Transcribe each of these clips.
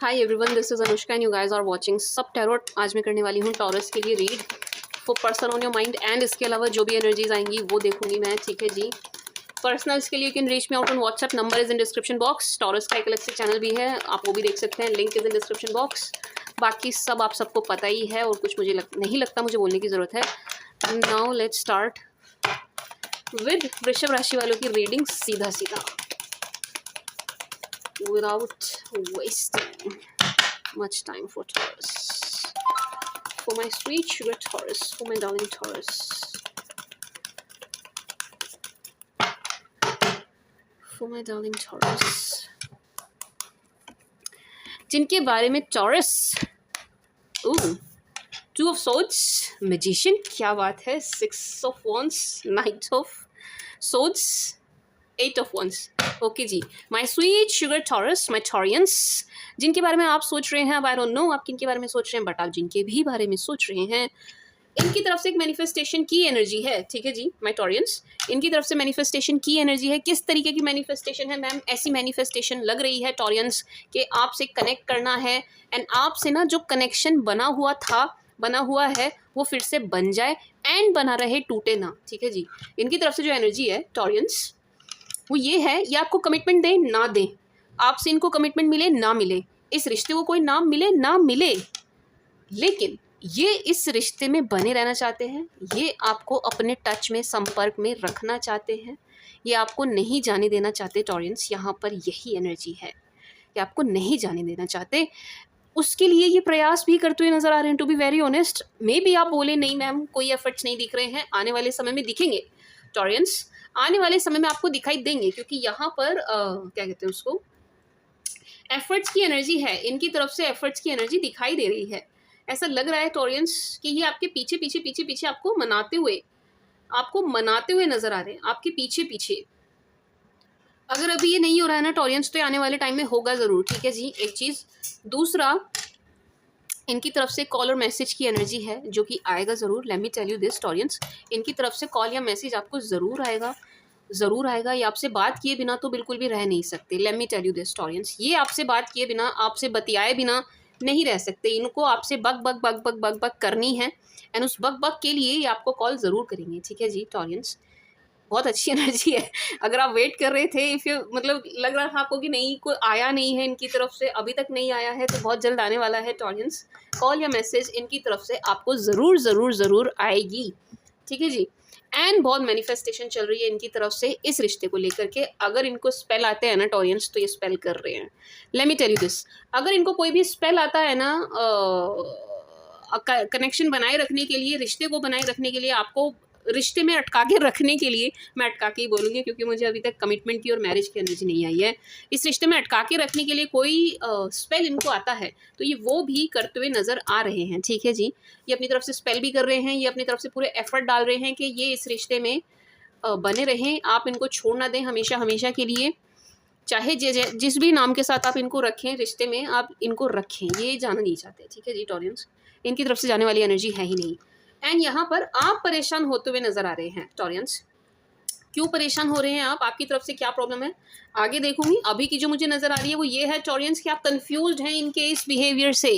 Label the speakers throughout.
Speaker 1: Hi everyone, this is Anushka and you guys are watching सब tarot. आज मैं करने वाली हूँ टॉरस के लिए read for person on your mind and इसके अलावा जो भी एनर्जीज आएंगी वो देखूंगी मैं। ठीक है जी। पर्सनल्स के लिए you can reach me out on WhatsApp, number is in description box. Taurus का एक अलग से चैनल भी है, आप वो भी देख सकते हैं, link is in description box. बाकी सब आप सबको पता ही है और कुछ मुझे नहीं लगता मुझे बोलने की ज़रूरत है। नाउ लेट्स स्टार्ट विद वृषभ राशि वालों की रीडिंग सीधा सीधा, without wasting much time for Taurus. For my sweet sugar Taurus, for my darling Taurus. For my darling Taurus. जिनके बारे में Taurus, Two of Swords, Magician, क्या बात है, Six of Wands, Knight of Swords, Eight of Wands. Okay जी, my sweet sugar Taurus, my Taureans, जिनके बारे में आप सोच रहे हैं, अब आई डोंट नो आप किनके बारे में सोच रहे हैं, बट आप जिनके भी बारे में सोच रहे हैं, इनकी तरफ से एक मैनिफेस्टेशन की एनर्जी है। ठीक है जी, माई टॉरियंस, इनकी तरफ से मैनिफेस्टेशन की एनर्जी है। किस तरीके की मैनिफेस्टेशन है मैम? ऐसी मैनिफेस्टेशन लग रही है टॉरियंस कि आपसे कनेक्ट करना है एंड आपसे ना जो कनेक्शन बना हुआ है वो फिर से बन जाए एंड बना रहे, टूटे ना। ठीक है जी, इनकी तरफ से जो एनर्जी है टॉरियंस वो ये है, ये आपको कमिटमेंट दें ना दें, आपसे इनको कमिटमेंट मिले ना मिले, इस रिश्ते को कोई नाम मिले ना मिले, लेकिन ये इस रिश्ते में बने रहना चाहते हैं, ये आपको अपने टच में, संपर्क में रखना चाहते हैं, ये आपको नहीं जाने देना चाहते टॉरियंस। यहाँ पर यही एनर्जी है, ये आपको नहीं जाने देना चाहते, उसके लिए ये प्रयास भी करते हुए नजर आ रहे हैं। To be very honest, may be आप बोले नहीं मैम कोई एफर्ट्स नहीं दिख रहे हैं, आने वाले समय में दिखेंगे टॉरियंस, आने वाले समय में आपको दिखाई देंगे, क्योंकि यहाँ पर क्या कहते हैं उसको, एफर्ट्स की एनर्जी है, इनकी तरफ से एफर्ट्स की एनर्जी दिखाई दे रही है। ऐसा लग रहा है टॉरियंस कि ये आपके पीछे पीछे पीछे पीछे आपको मनाते हुए नजर आ रहे हैं, आपके पीछे पीछे। अगर अभी ये नहीं हो रहा है ना टॉरियंस, तो आने वाले टाइम में होगा ज़रूर। ठीक है जी, एक चीज़। दूसरा, इनकी तरफ से कॉल और मैसेज की एनर्जी है जो कि आएगा ज़रूर। Let me tell you this Taureans, इनकी तरफ से कॉल या मैसेज आपको ज़रूर आएगा। ये आपसे बात किए बिना तो बिल्कुल भी रह नहीं सकते। Let me tell you this Taureans, ये आपसे बात किए बिना, आपसे बतियाए बिना नहीं रह सकते। इनको आपसे बक करनी है एंड उस बक के लिए ये आपको कॉल ज़रूर करेंगे। ठीक है जी टॉरियंस, बहुत अच्छी एनर्जी है। अगर आप वेट कर रहे थे, इफ़ यू मतलब लग रहा था आपको कि नहीं कोई आया नहीं है इनकी तरफ से, अभी तक नहीं आया है, तो बहुत जल्द आने वाला है टॉरियंस। कॉल या मैसेज इनकी तरफ से आपको ज़रूर आएगी। ठीक है जी। एंड बहुत मैनिफेस्टेशन चल रही है इनकी तरफ से इस रिश्ते को लेकर के। अगर इनको स्पेल आते हैं ना टॉरियंस, तो ये स्पेल कर रहे हैं। Let me tell you this, अगर इनको कोई भी स्पेल आता है ना कनेक्शन बनाए रखने के लिए, रिश्ते को बनाए रखने के लिए, आपको रिश्ते में अटका के रखने के लिए, मैं अटका के ही बोलूँगी क्योंकि मुझे अभी तक कमिटमेंट की और मैरिज की एनर्जी नहीं आई है, इस रिश्ते में अटका के रखने के लिए कोई स्पेल इनको आता है तो ये वो भी करते हुए नज़र आ रहे हैं। ठीक है जी, ये अपनी तरफ से स्पेल भी कर रहे हैं, ये अपनी तरफ से पूरे एफर्ट डाल रहे हैं कि ये इस रिश्ते में बने रहें, आप इनको छोड़ ना दें हमेशा के लिए। चाहे जिस भी नाम के साथ आप इनको रखें रिश्ते में, आप इनको रखें, ये जाना नहीं चाहते। ठीक है जी टॉरियंस, इनकी तरफ से जाने वाली एनर्जी है ही नहीं। एंड यहाँ पर आप परेशान होते हुए नजर आ रहे हैं टॉरियंस। क्यों परेशान हो रहे हैं आप? आपकी तरफ से क्या प्रॉब्लम है आगे देखूंगी। अभी की जो मुझे नजर आ रही है वो ये है टॉरियंस कि आप कंफ्यूज्ड हैं इनके इस बिहेवियर से।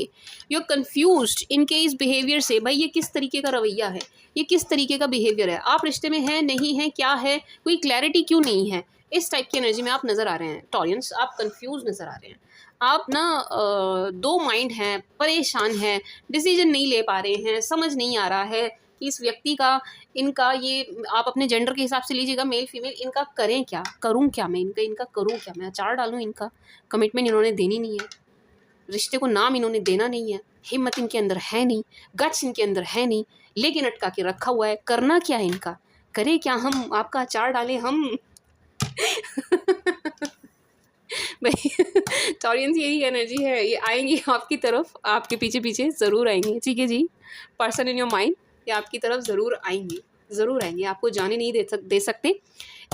Speaker 1: यू आर कंफ्यूज्ड इनके इस बिहेवियर से। भाई ये किस तरीके का रवैया है, ये किस तरीके का बिहेवियर है, आप रिश्ते में हैं नहीं है, क्या है, कोई क्लैरिटी क्यों नहीं है, इस टाइप की एनर्जी में आप नजर आ रहे हैं टॉरियंस। आप कंफ्यूज नजर आ रहे हैं, आप ना दो माइंड हैं, परेशान हैं, डिसीजन नहीं ले पा रहे हैं, समझ नहीं आ रहा है कि इस व्यक्ति का, इनका, ये आप अपने जेंडर के हिसाब से लीजिएगा, मेल फीमेल, इनका करें क्या, करूं क्या मैं, इनका करूं क्या मैं, अचार डालूं इनका। कमिटमेंट इन्होंने देनी नहीं है, रिश्ते को नाम इन्होंने देना नहीं है, हिम्मत इनके अंदर है नहीं, गट्स इनके अंदर है नहीं, लेकिन अटका के रखा हुआ है। करना क्या है इनका, करें क्या हम, आपका अचार डालें हम? भाई टॉरियंस यही एनर्जी है, ये आएंगी आपकी तरफ, आपके पीछे पीछे ज़रूर आएंगे। ठीक है जी, पर्सन इन योर माइंड ये आपकी तरफ ज़रूर आएंगे, आपको जाने नहीं दे सकते।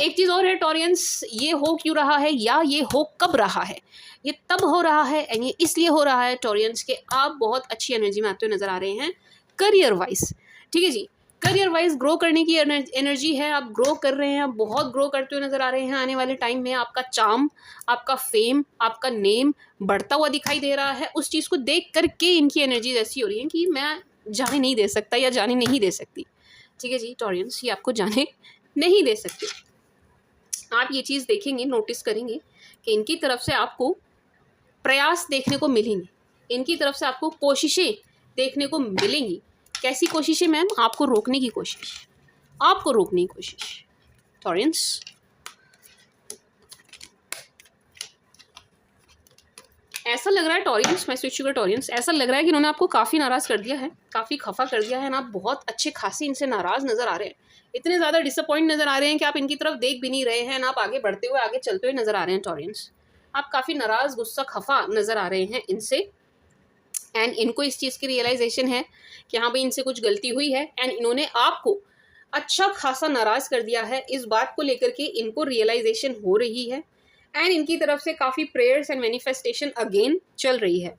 Speaker 1: एक चीज़ और है टॉरियंस, ये हो क्यों रहा है या ये हो कब रहा है, ये तब हो रहा है एंड ये इसलिए हो रहा है टॉरियंस के आप बहुत अच्छी एनर्जी में आते हुए नज़र आ रहे हैं करियर वाइज। ठीक है जी, करियर वाइज ग्रो करने की एनर्जी है, आप ग्रो कर रहे हैं, आप बहुत ग्रो करते हुए नज़र आ रहे हैं। आने वाले टाइम में आपका चार्म, आपका फेम, आपका नेम बढ़ता हुआ दिखाई दे रहा है। उस चीज़ को देख करके इनकी एनर्जीज ऐसी हो रही हैं कि मैं जाने नहीं दे सकता या जाने नहीं दे सकती। ठीक है जी टॉरियंस, ये आपको जाने नहीं दे सकते। आप ये चीज़ देखेंगे, नोटिस करेंगे कि इनकी तरफ से आपको प्रयास देखने को मिलेंगे, इनकी तरफ से आपको कोशिशें देखने को मिलेंगी। कैसी कोशिशें मैम? आपको रोकने की कोशिश, आपको रोकने की कोशिश। टॉरियंस, ऐसा लग रहा है टॉरियंस, मैं स्विच शुगर टॉरियंस, ऐसा लग रहा है कि इन्होंने आपको काफ़ी नाराज़ कर दिया है, काफ़ी खफा कर दिया है ना। आप बहुत अच्छे खासे इनसे नाराज़ नज़र आ रहे हैं, इतने ज़्यादा डिसअपॉइंट नज़र आ रहे हैं कि आप इनकी तरफ देख भी नहीं रहे हैं ना, आप आगे बढ़ते हुए, आगे चलते हुए नज़र आ रहे हैं। टॉरियंस, आप काफ़ी नाराज़, गुस्सा, खफा नज़र आ रहे हैं इनसे। एंड इनको इस चीज़ की रियलाइजेशन है कि हाँ भाई इनसे कुछ गलती हुई है, एंड इन्होंने आपको अच्छा खासा नाराज़ कर दिया है। इस बात को लेकर के इनको रियलाइजेशन हो रही है, एंड इनकी तरफ से काफ़ी प्रेयर्स एंड मैनिफेस्टेशन अगेन चल रही है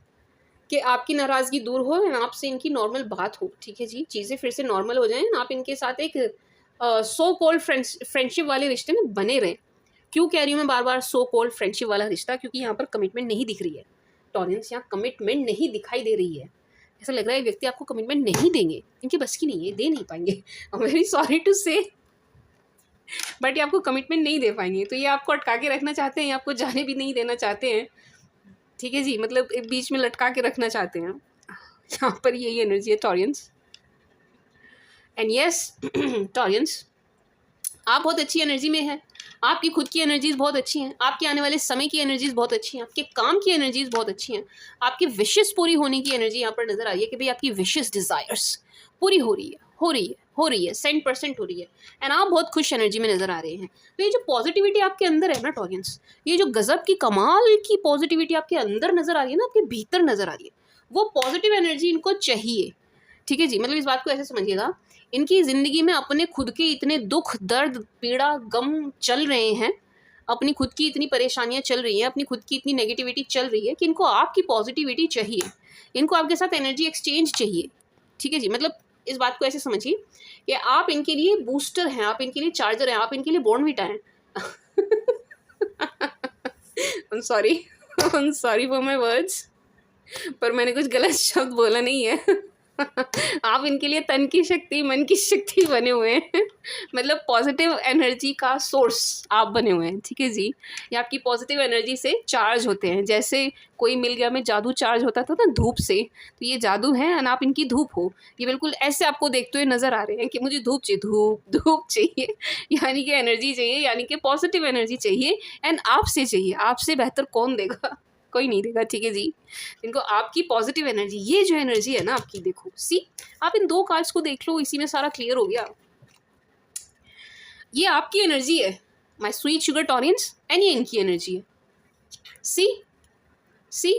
Speaker 1: कि आपकी नाराज़गी दूर हो एंड आपसे इनकी नॉर्मल बात हो। ठीक है जी, चीज़ें फिर से नॉर्मल हो जाएं, आप इनके साथ एक सो कॉल्ड फ्रेंडशिप वाले रिश्ते में बने रहें। क्यों कह रही हूँ मैं बार बार सो कॉल्ड फ्रेंडशिप वाला रिश्ता? क्योंकि यहाँ पर कमिटमेंट नहीं दिख रही है टॉरियंस, यहाँ कमिटमेंट नहीं दिखाई दे रही है। ऐसा लग रहा है व्यक्ति आपको कमिटमेंट नहीं देंगे, इनकी बस की नहीं है, दे नहीं पाएंगे। I am very sorry to say, but ये आपको कमिटमेंट नहीं दे पाएंगे। तो ये आपको अटका के रखना चाहते हैं, आपको जाने भी नहीं देना चाहते हैं। ठीक है जी, मतलब एक बीच में लटका के रखना चाहते हैं। यहाँ पर यही एनर्जी है टॉरियंस। एंड यस टॉरियंस, आप बहुत अच्छी एनर्जी में हैं, आपकी खुद की एनर्जीज बहुत अच्छी हैं, आपके आने वाले समय की एनर्जीज बहुत अच्छी हैं, आपके काम की एनर्जीज बहुत अच्छी हैं, आपकी विशेस पूरी होने की एनर्जी यहाँ पर नजर आ रही है कि भाई आपकी विशेस डिजायर्स पूरी हो रही है, हो रही है, हो रही है, 100% हो रही है। एंड आप बहुत खुश एनर्जी में नजर आ रहे हैं। तो ये जो पॉजिटिविटी आपके अंदर है ना टॉरियंस, ये जो गजब की कमाल की पॉजिटिविटी आपके अंदर नजर आ रही है ना, आपके भीतर नजर आ रही है, वो पॉजिटिव एनर्जी इनको चाहिए। ठीक है जी, मतलब इस बात को ऐसे समझिएगा, इनकी ज़िंदगी में अपने खुद के इतने दुख, दर्द, पीड़ा, गम चल रहे हैं, अपनी खुद की इतनी परेशानियां चल रही हैं, अपनी खुद की इतनी नेगेटिविटी चल रही है कि इनको आपकी पॉजिटिविटी चाहिए, इनको आपके साथ एनर्जी एक्सचेंज चाहिए। ठीक है जी, मतलब इस बात को ऐसे समझिए कि आप इनके लिए बूस्टर हैं, आप इनके लिए चार्जर हैं, आप इनके लिए बॉर्नविटा हैं। Sorry, sorry for my words, पर मैंने कुछ गलत शब्द बोला नहीं है। आप इनके लिए तन की शक्ति, मन की शक्ति बने हुए हैं। मतलब पॉजिटिव एनर्जी का सोर्स आप बने हुए हैं। ठीक है जी, ये आपकी पॉजिटिव एनर्जी से चार्ज होते हैं। जैसे कोई मिल गया में जादू चार्ज होता था ना धूप से, तो ये जादू है एंड आप इनकी धूप हो। ये बिल्कुल ऐसे आपको देखते हुए नजर आ रहे हैं कि मुझे धूप चाहिए, धूप धूप चाहिए, यानी कि एनर्जी चाहिए, यानी कि पॉजिटिव एनर्जी चाहिए, एंड आपसे चाहिए। आपसे बेहतर कौन देगा? कोई नहीं देगा। ठीक है जी, इनको आपकी पॉजिटिव एनर्जी, ये जो एनर्जी है ना आपकी, देखो सी, आप इन दो कार्ड्स को देख लो, इसी में सारा क्लियर हो गया। ये आपकी एनर्जी है my sweet sugar Taureans, and ये इनकी एनर्जी है। सी सी,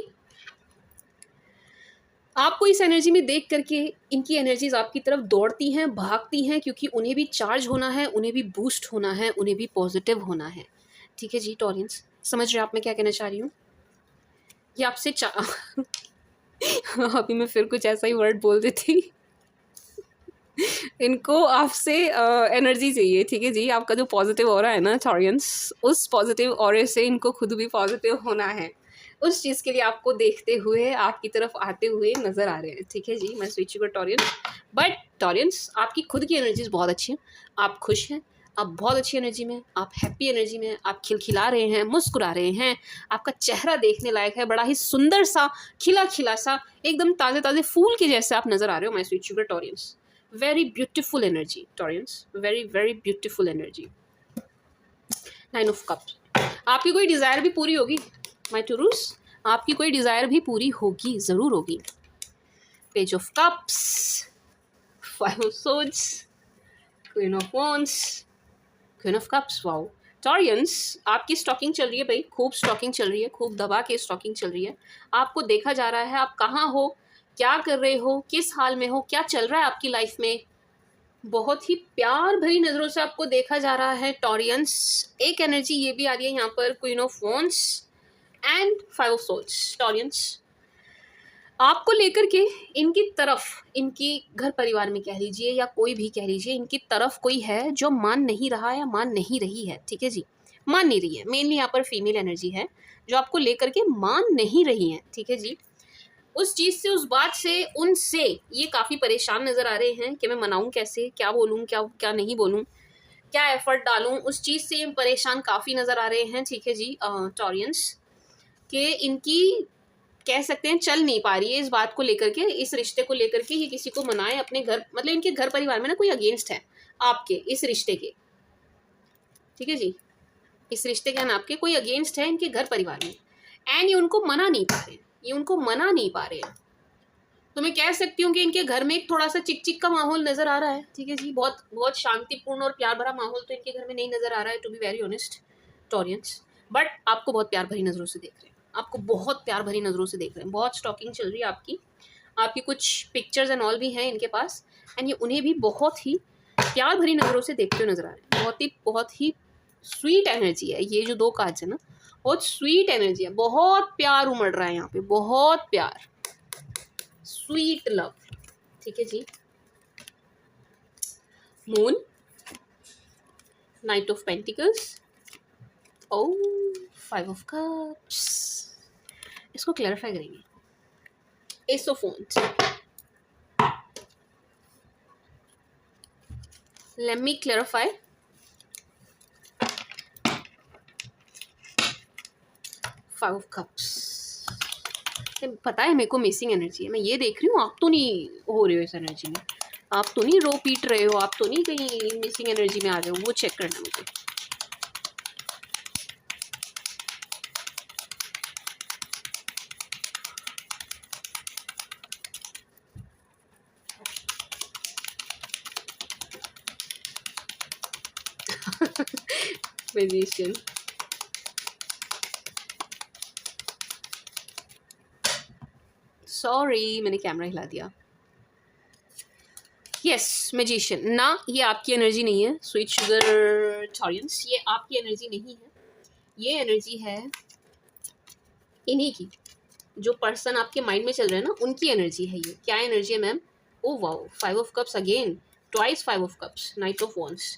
Speaker 1: आपको इस एनर्जी में देख करके इनकी एनर्जीज आपकी तरफ दौड़ती हैं, भागती हैं, क्योंकि उन्हें भी चार्ज होना है, उन्हें भी बूस्ट होना है, उन्हें भी पॉजिटिव होना है। ठीक है जी टॉरियंस, समझ रहे हो आप मैं क्या कहना चाह रही हूँ? ये आपसे अभी मैं फिर कुछ ऐसा ही वर्ड बोल देती। इनको आपसे एनर्जी चाहिए। ठीक है जी, आपका जो पॉजिटिव ऑरा है ना टॉरियंस, उस पॉजिटिव ऑरे से इनको खुद भी पॉजिटिव होना है। उस चीज़ के लिए आपको देखते हुए, आपकी तरफ आते हुए नज़र आ रहे हैं। ठीक है जी, मैं sweet sugar Taureans. But Taureans, आपकी खुद की एनर्जीज बहुत अच्छी हैं, आप खुश हैं, आप बहुत अच्छी एनर्जी में, आप हैप्पी एनर्जी में, आप खिलखिला रहे हैं, मुस्कुरा रहे हैं, आपका चेहरा देखने लायक है, बड़ा ही सुंदर सा, खिला खिला सा, एकदम ताज़े ताज़े फूल के जैसे आप नज़र आ रहे हो my sweet sugar Taureans. Very beautiful energy Taureans, very very beautiful energy. 9 of cups, आपकी कोई डिज़ायर भी पूरी होगी माय टूरूस, आपकी कोई डिज़ायर भी पूरी होगी, ज़रूर होगी। Page of cups, 5 of swords, queen of wands, queen of cups. Wow Taureans, आपकी स्टॉकिंग चल रही है भाई, खूब स्टॉकिंग चल रही है, खूब दबा के स्टॉकिंग चल रही है। आपको देखा जा रहा है, आप कहाँ हो, क्या कर रहे हो, किस हाल में हो, क्या चल रहा है आपकी लाइफ में। बहुत ही प्यार भरी नज़रों से आपको देखा जा रहा है टॉरियंस। एक एनर्जी ये भी आ रही है यहाँ पर, queen of wands and 5 of swords. Taureans, आपको लेकर के इनकी तरफ, इनकी घर परिवार में कह लीजिए या कोई भी कह लीजिए, इनकी तरफ कोई है जो मान नहीं रहा या मान नहीं रही है, ठीक है जी, मान नहीं रही है। मेनली यहाँ पर फीमेल एनर्जी है जो आपको लेकर के मान नहीं रही है, ठीक है जी। उस चीज़ से, उस बात से, उनसे ये काफ़ी परेशान नज़र आ रहे हैं कि मैं मनाऊँ कैसे, क्या बोलूँ, क्या क्या नहीं बोलूँ, क्या एफर्ट डालूँ, उस चीज़ से ये परेशान काफ़ी नज़र आ रहे हैं, ठीक है जी। टॉरियंस कि इनकी कह सकते हैं चल नहीं पा रही है इस बात को लेकर के, इस रिश्ते को लेकर के ये किसी को मनाए अपने घर, मतलब इनके घर परिवार में ना कोई अगेंस्ट है आपके इस रिश्ते के, ठीक है जी। इस रिश्ते के ना आपके कोई अगेंस्ट है इनके घर परिवार में, एंड ये उनको मना नहीं पा रहे, ये उनको मना नहीं पा रहे हैं। तो मैं कह सकती हूँ कि इनके घर में एक थोड़ा सा चिक चिक का माहौल नजर आ रहा है, ठीक है जी। बहुत बहुत शांतिपूर्ण और प्यार भरा माहौल तो इनके घर में नहीं नजर आ रहा है, to be very honest Taureans. But आपको बहुत प्यार भरी नज़रों से देख रहे हैं, आपको बहुत प्यार भरी नज़रों से देख रहे हैं, बहुत स्टॉकिंग चल रही है आपकी, आपकी कुछ पिक्चर्स एंड ऑल भी हैं इनके पास, एंड ये उन्हें भी बहुत ही प्यार भरी नज़रों से देखते हुए नजर आ रहे हैं। बहुत ही स्वीट एनर्जी है ये जो 2 कार्ड्स है ना, बहुत स्वीट एनर्जी है, बहुत प्यार उमड़ रहा है यहाँ पे, बहुत प्यार, स्वीट लव, ठीक है जी। Moon, knight of pentacles, oh 5 of cups, इसको क्लैरिफाई करेंगे। Ace of wands, let me clarify. 5 of cups, पता है मेरे को मिसिंग एनर्जी है, मैं ये देख रही हूँ, आप तो नहीं हो रहे हो इस एनर्जी में, आप तो नहीं रो पीट रहे हो, आप तो नहीं कहीं मिसिंग एनर्जी में आ रहे हो, वो चेक करना मुझे। मैजिशियन, सॉरी मैंने कैमरा हिला दिया। यस, मैजिशियन ना, ये आपकी एनर्जी नहीं है स्वीट शुगर टॉरियंस, ये आपकी एनर्जी नहीं है, ये एनर्जी है इन्हीं की, जो पर्सन आपके माइंड में चल रहे हैं ना, उनकी एनर्जी है ये। क्या एनर्जी है ma'am? Oh wow, 5 of cups again, twice 5 of cups, night of wands.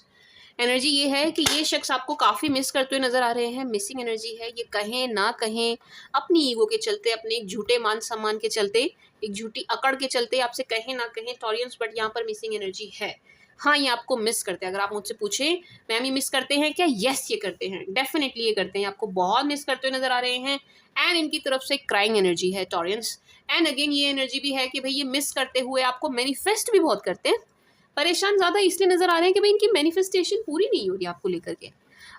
Speaker 1: Energy ये है कि ये शख्स आपको काफ़ी मिस करते हुए नजर आ रहे हैं, मिसिंग एनर्जी है ये, कहें ना कहें, अपनी ईगो के चलते, अपने एक झूठे मान सम्मान के चलते, एक झूठी अकड़ के चलते आपसे कहें ना कहें टॉरियंस, बट यहाँ पर मिसिंग एनर्जी है। हाँ, ये आपको मिस करते हैं। अगर आप मुझसे पूछें मैम ये मिस करते हैं क्या, यस ये करते हैं, डेफिनेटली ये करते हैं, आपको बहुत मिस करते हुए नजर आ रहे हैं, एंड इनकी तरफ से क्राइंग एनर्जी है टॉरियंस। एंड अगेन ये एनर्जी भी है कि भाई ये मिस करते हुए आपको मैनिफेस्ट भी बहुत करते हैं, परेशान ज़्यादा इसलिए नज़र आ रहे हैं कि भाई इनकी मैनिफेस्टेशन पूरी नहीं हो रही आपको लेकर के,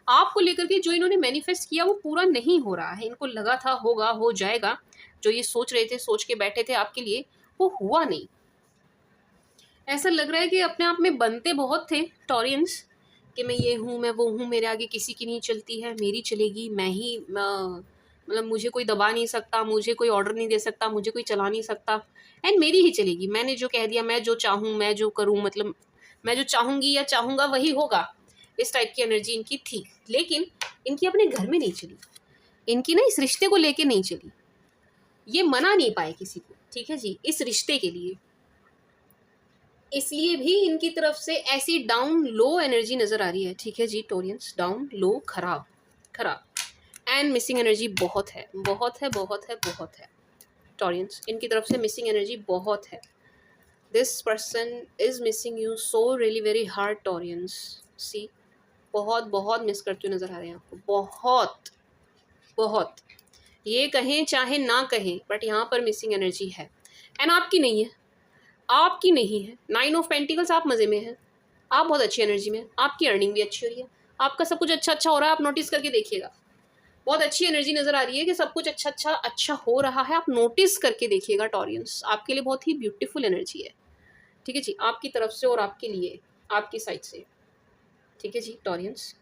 Speaker 1: आपको लेकर के जो इन्होंने मैनिफेस्ट किया वो पूरा नहीं हो रहा है, इनको लगा था होगा, हो जाएगा, जो ये सोच रहे थे, सोच के बैठे थे आपके लिए, वो हुआ नहीं। ऐसा लग रहा है कि अपने आप में बनते बहुत थे टॉरियंस, कि मैं ये हूँ, मैं वो हूँ, मेरे आगे किसी की नहीं चलती है, मेरी चलेगी, मैं ही मतलब मुझे कोई दबा नहीं सकता, मुझे कोई ऑर्डर नहीं दे सकता, मुझे कोई चला नहीं सकता, एंड मेरी ही चलेगी, मैंने जो कह दिया, मैं जो चाहूँ, मैं जो करूँ, मतलब मैं जो चाहूँगी या चाहूँगा वही होगा, इस टाइप की एनर्जी इनकी थी। लेकिन इनकी अपने घर में नहीं चली, इनकी ना इस रिश्ते को लेके नहीं चली, ये मना नहीं पाए किसी को, ठीक है जी, इस रिश्ते के लिए, इसलिए भी इनकी तरफ से ऐसी डाउन लो एनर्जी नज़र आ रही है, ठीक है जी टोरियंस, डाउन लो, खराब खराब, एंड मिसिंग एनर्जी बहुत है, बहुत है, बहुत है, बहुत है टोरियंस, इनकी तरफ से मिसिंग एनर्जी बहुत है। This person is missing you so really very hard Taureans, see, बहुत बहुत मिस करते हुए नज़र आ रहे हैं आपको, बहुत बहुत, ये कहें चाहे ना कहें, बट यहाँ पर मिसिंग एनर्जी है, एंड आपकी नहीं है, आपकी नहीं है। 9 ऑफ पेंटिकल्स, आप मज़े में हैं, आप बहुत अच्छी एनर्जी में, आपकी अर्निंग भी अच्छी हो रही है, आपका सब कुछ अच्छा अच्छा हो रहा है, आप नोटिस करके देखिएगा, बहुत अच्छी एनर्जी नज़र आ रही है कि सब कुछ अच्छा अच्छा अच्छा हो रहा है, आप नोटिस करके देखिएगा टॉरियंस, आपके लिए बहुत ही ब्यूटीफुल एनर्जी है, ठीक है जी, आपकी तरफ से और आपके लिए, आपकी साइड से, ठीक है जी Taureans.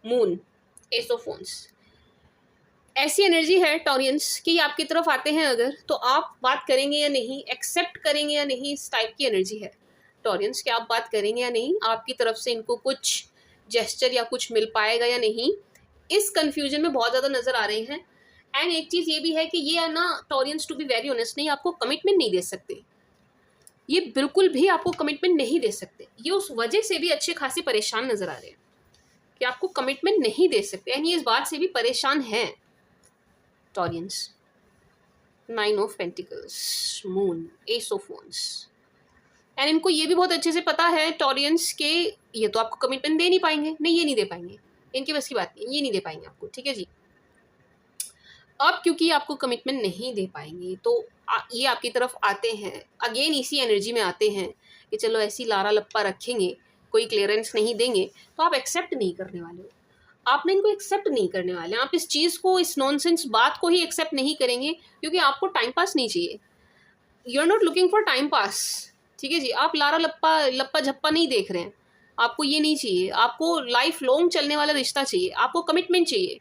Speaker 1: Moon, ace of wands, ऐसी एनर्जी है टॉरियंस कि ये आपकी तरफ आते हैं अगर, तो आप बात करेंगे या नहीं, एक्सेप्ट करेंगे या नहीं, इस टाइप की एनर्जी है टॉरियंस, कि आप बात करेंगे या नहीं, आपकी तरफ से इनको कुछ जेस्चर या कुछ मिल पाएगा या नहीं, इस कन्फ्यूजन में बहुत ज़्यादा नज़र आ रहे हैं, एंड एक चीज़ ये भी है कि ये है ना Taureans, to be very honest, नहीं आपको कमिटमेंट नहीं दे सकते, ये बिल्कुल भी आपको कमिटमेंट नहीं दे सकते। ये उस वजह से भी अच्छे खासे परेशान नजर आ रहे हैं कि आपको कमिटमेंट नहीं दे सकते, एंड ये इस बात से भी परेशान है Taureans. 9 of pentacles, moon, ace of wands, and इनको ये भी बहुत अच्छे से पता है टॉरियंस के ये तो आपको कमिटमेंट दे नहीं पाएंगे, नहीं ये नहीं दे पाएंगे, इनकी बस की बात नहीं, ये नहीं दे पाएंगे आपको, ठीक है जी। अब क्योंकि आपको कमिटमेंट नहीं दे पाएंगे तो ये आपकी तरफ आते हैं, अगेन इसी एनर्जी में आते हैं कि चलो ऐसी लारा लप्पा रखेंगे, कोई क्लियरेंस नहीं देंगे, तो आप एक्सेप्ट नहीं करने वाले हो, आपने इनको एक्सेप्ट नहीं करने वाले, आप इस चीज़ को, इस नॉनसेंस बात को ही एक्सेप्ट नहीं करेंगे, क्योंकि आपको टाइम पास नहीं चाहिए, you are not looking for time pass, ठीक है जी। आप लारा लप्पा लप्पा झप्पा नहीं देख रहे हैं, आपको ये नहीं चाहिए, आपको लाइफ लॉन्ग चलने वाला रिश्ता चाहिए, आपको कमिटमेंट चाहिए,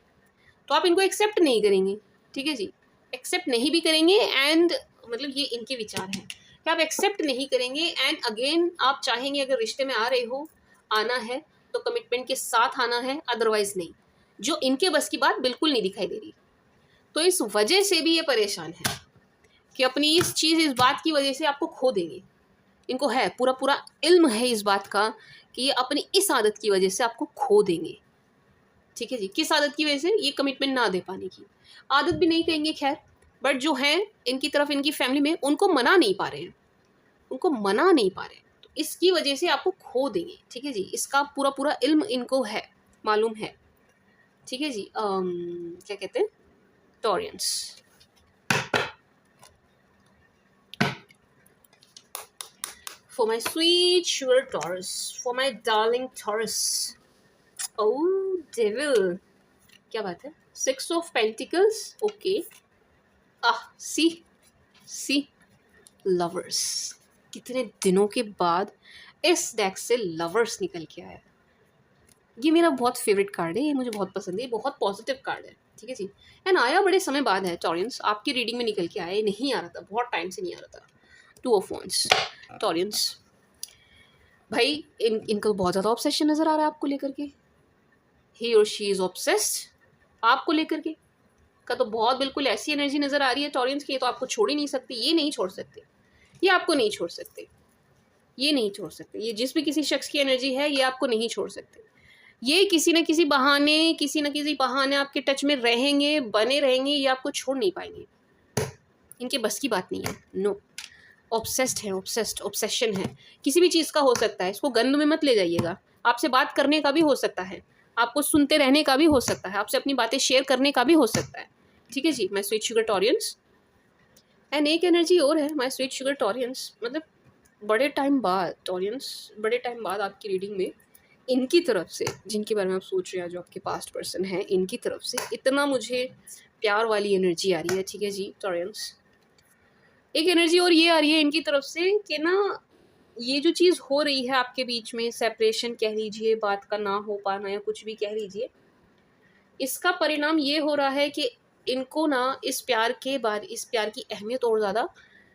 Speaker 1: तो आप इनको एक्सेप्ट नहीं करेंगे, ठीक है जी। एक्सेप्ट नहीं भी करेंगे, एंड मतलब ये इनके विचार हैं कि आप एक्सेप्ट नहीं करेंगे, एंड अगेन आप चाहेंगे अगर रिश्ते में आ रहे हो, आना है तो कमिटमेंट के साथ आना है, अदरवाइज नहीं, जो इनके बस की बात बिल्कुल नहीं दिखाई दे रही। तो इस वजह से भी ये परेशान है कि अपनी इस चीज़, इस बात की वजह से आपको खो देंगे, इनको है पूरा पूरा इल्म है इस बात का कि ये अपनी इस आदत की वजह से आपको खो देंगे, ठीक है जी। किस आदत की वजह से? ये कमिटमेंट ना दे पाने की आदत भी नहीं कहेंगे खैर, बट जो है इनकी तरफ, इनकी फैमिली में उनको मना नहीं पा रहे हैं, उनको मना नहीं पा रहे हैं, तो इसकी वजह से आपको खो देंगे, ठीक है जी। इसका पूरा पूरा इल्म इनको है, मालूम है, ठीक है जी। क्या कहते हैं Taureans. For my sweet sugar Taurus, for my darling Taurus. Oh devil, क्या बात है? 6 of Pentacles, okay. See lovers, कितने दिनों के बाद इस डेक से लवर्स निकल के आया। ये मेरा बहुत फेवरेट कार्ड है, ये मुझे बहुत पसंद है, ये बहुत पॉजिटिव कार्ड है, ठीक है जी। एंड आया बड़े समय बाद है टॉरियंस, आपकी रीडिंग में निकल के आया, ये नहीं आ रहा था, बहुत टाइम से नहीं आ रहा था। 2 ऑफ वॉन्ड्स, टॉरियंस भाई इनका बहुत ज़्यादा ऑब्सेशन नज़र आ रहा है आपको लेकर के, ही और शी इज़ ऑब्सेस्ड आपको लेकर के का, तो बहुत बिल्कुल ऐसी एनर्जी नज़र आ रही है टॉरियंस की, ये तो आपको छोड़ ही नहीं सकते, ये नहीं छोड़ सकते, ये आपको नहीं छोड़ सकते, ये नहीं छोड़ सकते, ये जिस भी किसी शख्स की एनर्जी है ये आपको नहीं छोड़ सकते, ये किसी न किसी बहाने आपके टच में रहेंगे, बने रहेंगे, ये आपको छोड़ नहीं पाएंगे, इनके बस की बात नहीं है, नो। ऑब्सेस्ड है, ऑब्सेशन है, किसी भी चीज़ का हो सकता है, इसको गंद में मत ले जाइएगा, आपसे बात करने का भी हो सकता है, आपको सुनते रहने का भी हो सकता है, आपसे अपनी बातें शेयर करने का भी हो सकता है, ठीक है जी। My sweet sugar Taureans, and एक एनर्जी और है माय स्वीट शुगर टॉरियंस, मतलब बड़े टाइम बाद टॉरियंस, बड़े टाइम बाद आपकी रीडिंग में इनकी तरफ से, जिनके बारे में आप सोच रहे हैं, जो आपके पास्ट पर्सन है, इनकी तरफ से इतना मुझे प्यार वाली एनर्जी आ रही है, ठीक है जी टॉरियंस। एक एनर्जी और ये आ रही है इनकी तरफ से कि ना ये जो चीज़ हो रही है आपके बीच में, सेपरेशन कह लीजिए, बात का ना हो पाना, या कुछ भी कह लीजिए, इसका परिणाम ये हो रहा है कि इनको ना इस प्यार के बाद इस प्यार की अहमियत और ज़्यादा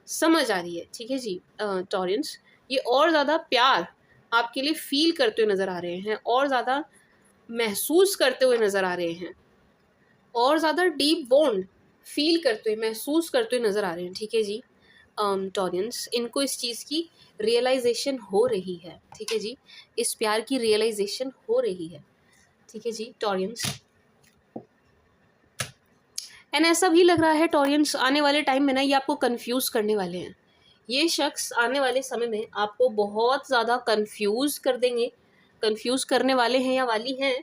Speaker 1: समझ आ रही है, ठीक है जी टॉरियंस। ये और ज़्यादा प्यार आपके लिए फील करते हुए नज़र आ रहे हैं, और ज़्यादा महसूस करते हुए नज़र आ रहे हैं, और ज़्यादा डीप बॉन्ड फील करते हुए, महसूस करते हुए नज़र आ रहे हैं, ठीक है जी टॉरियंस। इनको इस चीज़ की रियलाइजेशन हो रही है, ठीक है जी, इस प्यार की रियलाइजेशन हो रही है, ठीक है जी टॉरियंस। एंड ऐसा भी लग रहा है टॉरियंस आने वाले टाइम में ना ये आपको कंफ्यूज करने वाले हैं, ये शख्स आने वाले समय में आपको बहुत ज़्यादा कंफ्यूज कर देंगे, कंफ्यूज करने वाले हैं या वाली हैं,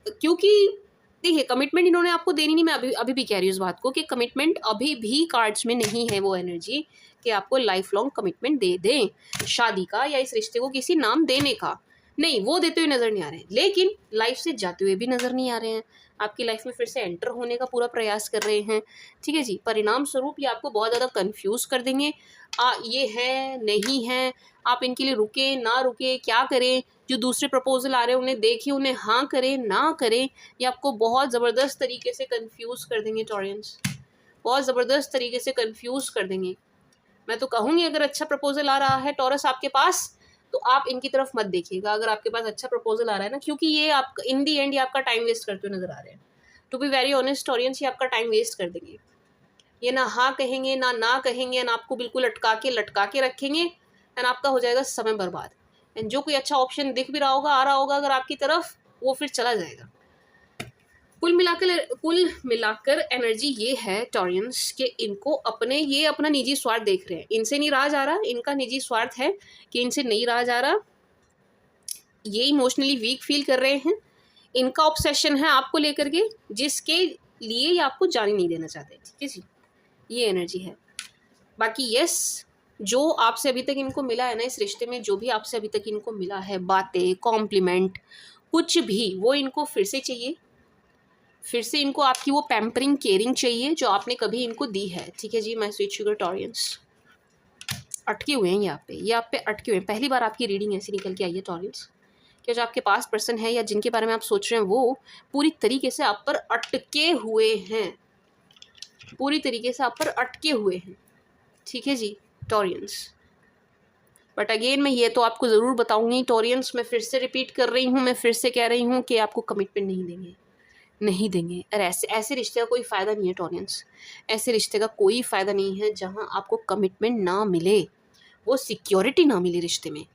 Speaker 1: क्योंकि देखिए कमिटमेंट इन्होंने आपको देनी नहीं, मैं अभी भी कह रही हूँ इस बात को कि कमिटमेंट अभी भी कार्ड्स में नहीं है, वो एनर्जी कि आपको लाइफ लॉन्ग कमिटमेंट दे दें शादी का, या इस रिश्ते को किसी नाम देने का, नहीं, वो देते हुए नज़र नहीं आ रहे हैं, लेकिन लाइफ से जाते हुए भी नज़र नहीं आ रहे हैं, आपकी लाइफ में फिर से एंटर होने का पूरा प्रयास कर रहे हैं, ठीक है जी। परिणाम स्वरूप ये आपको बहुत ज़्यादा कंफ्यूज कर देंगे, ये है नहीं है, आप इनके लिए रुके ना रुके, क्या करें, जो दूसरे प्रपोजल आ रहे हैं उन्हें देखिए, उन्हें हाँ करें ना करें, ये आपको बहुत ज़बरदस्त तरीके से कंफ्यूज कर देंगे टॉरियंस, बहुत ज़बरदस्त तरीके से कंफ्यूज कर देंगे। मैं तो कहूँगी अगर अच्छा प्रपोजल आ रहा है टॉरस आपके पास, तो आप इनकी तरफ मत देखिएगा, अगर आपके पास अच्छा प्रपोजल आ रहा है ना, क्योंकि ये आपका इन दी एंड ये आपका टाइम वेस्ट करते हुए नजर आ रहे हैं, to be very honest audience, ये आपका टाइम वेस्ट कर देंगे। ये ना हाँ कहेंगे ना कहेंगे, एंड आपको बिल्कुल लटका के रखेंगे, एंड आपका हो जाएगा समय बर्बाद। एंड जो कोई अच्छा ऑप्शन दिख भी रहा होगा, आ रहा होगा अगर आपकी तरफ, वो फिर चला जाएगा। कुल मिलाकर एनर्जी ये है टॉरियंस के इनको ये अपना निजी स्वार्थ देख रहे हैं। इनसे नहीं रहा जा रहा, इनका निजी स्वार्थ है कि इनसे नहीं रहा जा रहा। ये इमोशनली वीक फील कर रहे हैं। इनका ऑब्सेशन है आपको लेकर के, जिसके लिए ये आपको जाने नहीं देना चाहते। ठीक है जी, ये एनर्जी है। बाकी यस, जो आपसे अभी तक इनको मिला है ना इस रिश्ते में, जो भी आपसे अभी तक इनको मिला है, बातें, कॉम्प्लीमेंट, कुछ भी, वो इनको फिर से चाहिए। फिर से इनको आपकी वो पैम्परिंग केयरिंग चाहिए जो आपने कभी इनको दी है। ठीक है जी, माय स्वीट शुगर टॉरियंस। अटके हुए हैं ये आप पे अटके हुए हैं। पहली बार आपकी रीडिंग ऐसी निकल के आई है टॉरियंस, कि जो आपके पास पर्सन है या जिनके बारे में आप सोच रहे हैं, वो पूरी तरीके से आप पर अटके हुए हैं, पूरी तरीके से आप पर अटके हुए हैं। ठीक है जी टॉरियंस। बट अगेन मैं ये तो आपको ज़रूर बताऊंगी टॉरियंस, मैं फिर से रिपीट कर रही हूँ, मैं फिर से कह रही हूँ कि आपको कमिटमेंट नहीं देंगे। और ऐसे रिश्ते का कोई फ़ायदा नहीं है टॉरियंस। ऐसे रिश्ते का कोई फ़ायदा नहीं है जहाँ आपको कमिटमेंट ना मिले, वो सिक्योरिटी ना मिले रिश्ते में।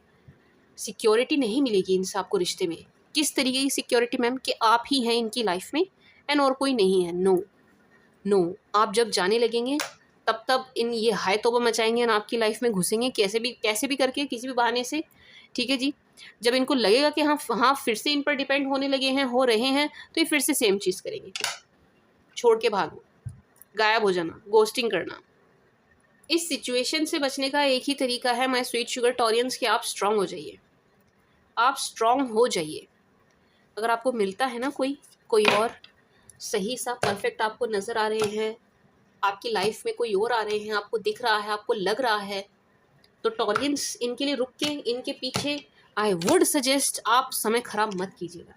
Speaker 1: सिक्योरिटी नहीं मिलेगी इनसे आपको रिश्ते में। किस तरीके की सिक्योरिटी मैम? कि आप ही हैं इनकी लाइफ में एंड और कोई नहीं है। नो, आप जब जाने लगेंगे तब इन ये हाय तौबा मचाएंगे और आपकी लाइफ में घुसेंगे कैसे भी करके, किसी भी बहाने से। ठीक है जी, जब इनको लगेगा कि हाँ फिर से इन पर डिपेंड होने लगे हैं, हो रहे हैं, तो ये फिर से सेम चीज़ करेंगे, छोड़ के भागो, गायब हो जाना, गोस्टिंग करना। इस सिचुएशन से बचने का एक ही तरीका है माय स्वीट शुगर टॉरियंस, कि आप स्ट्रांग हो जाइए। आप स्ट्रांग हो जाइए। अगर आपको मिलता है ना कोई और सही सा परफेक्ट आपको नज़र आ रहे हैं, आपकी लाइफ में कोई और आ रहे हैं, आपको दिख रहा है, आपको लग रहा है, तो टॉरियंस इनके लिए रुक के, इनके पीछे आई वुड सजेस्ट आप समय खराब मत कीजिएगा।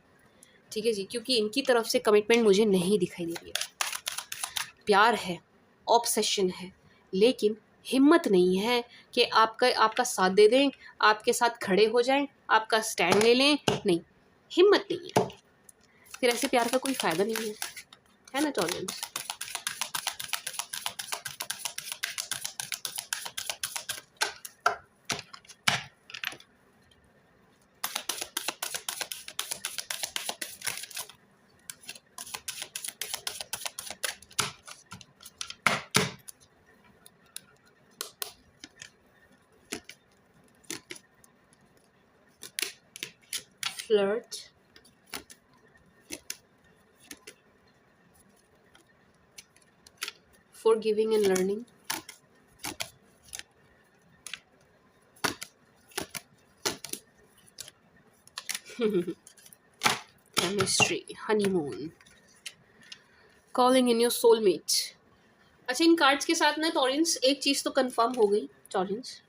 Speaker 1: ठीक है जी, क्योंकि इनकी तरफ से कमिटमेंट मुझे नहीं दिखाई दे रही है। प्यार है, ऑब्सेशन है, लेकिन हिम्मत नहीं है कि आपका साथ दे दें, आपके साथ खड़े हो जाएं, आपका स्टैंड ले लें। नहीं, हिम्मत नहीं है। फिर ऐसे प्यार का कोई फ़ायदा नहीं है ना Taureans. Flirt, forgiving and learning, chemistry, honeymoon, calling in your soulmate। अच्छा, इन कार्ड्स के साथ ना टॉरियंस एक चीज़ तो कंफर्म हो गई Taureans,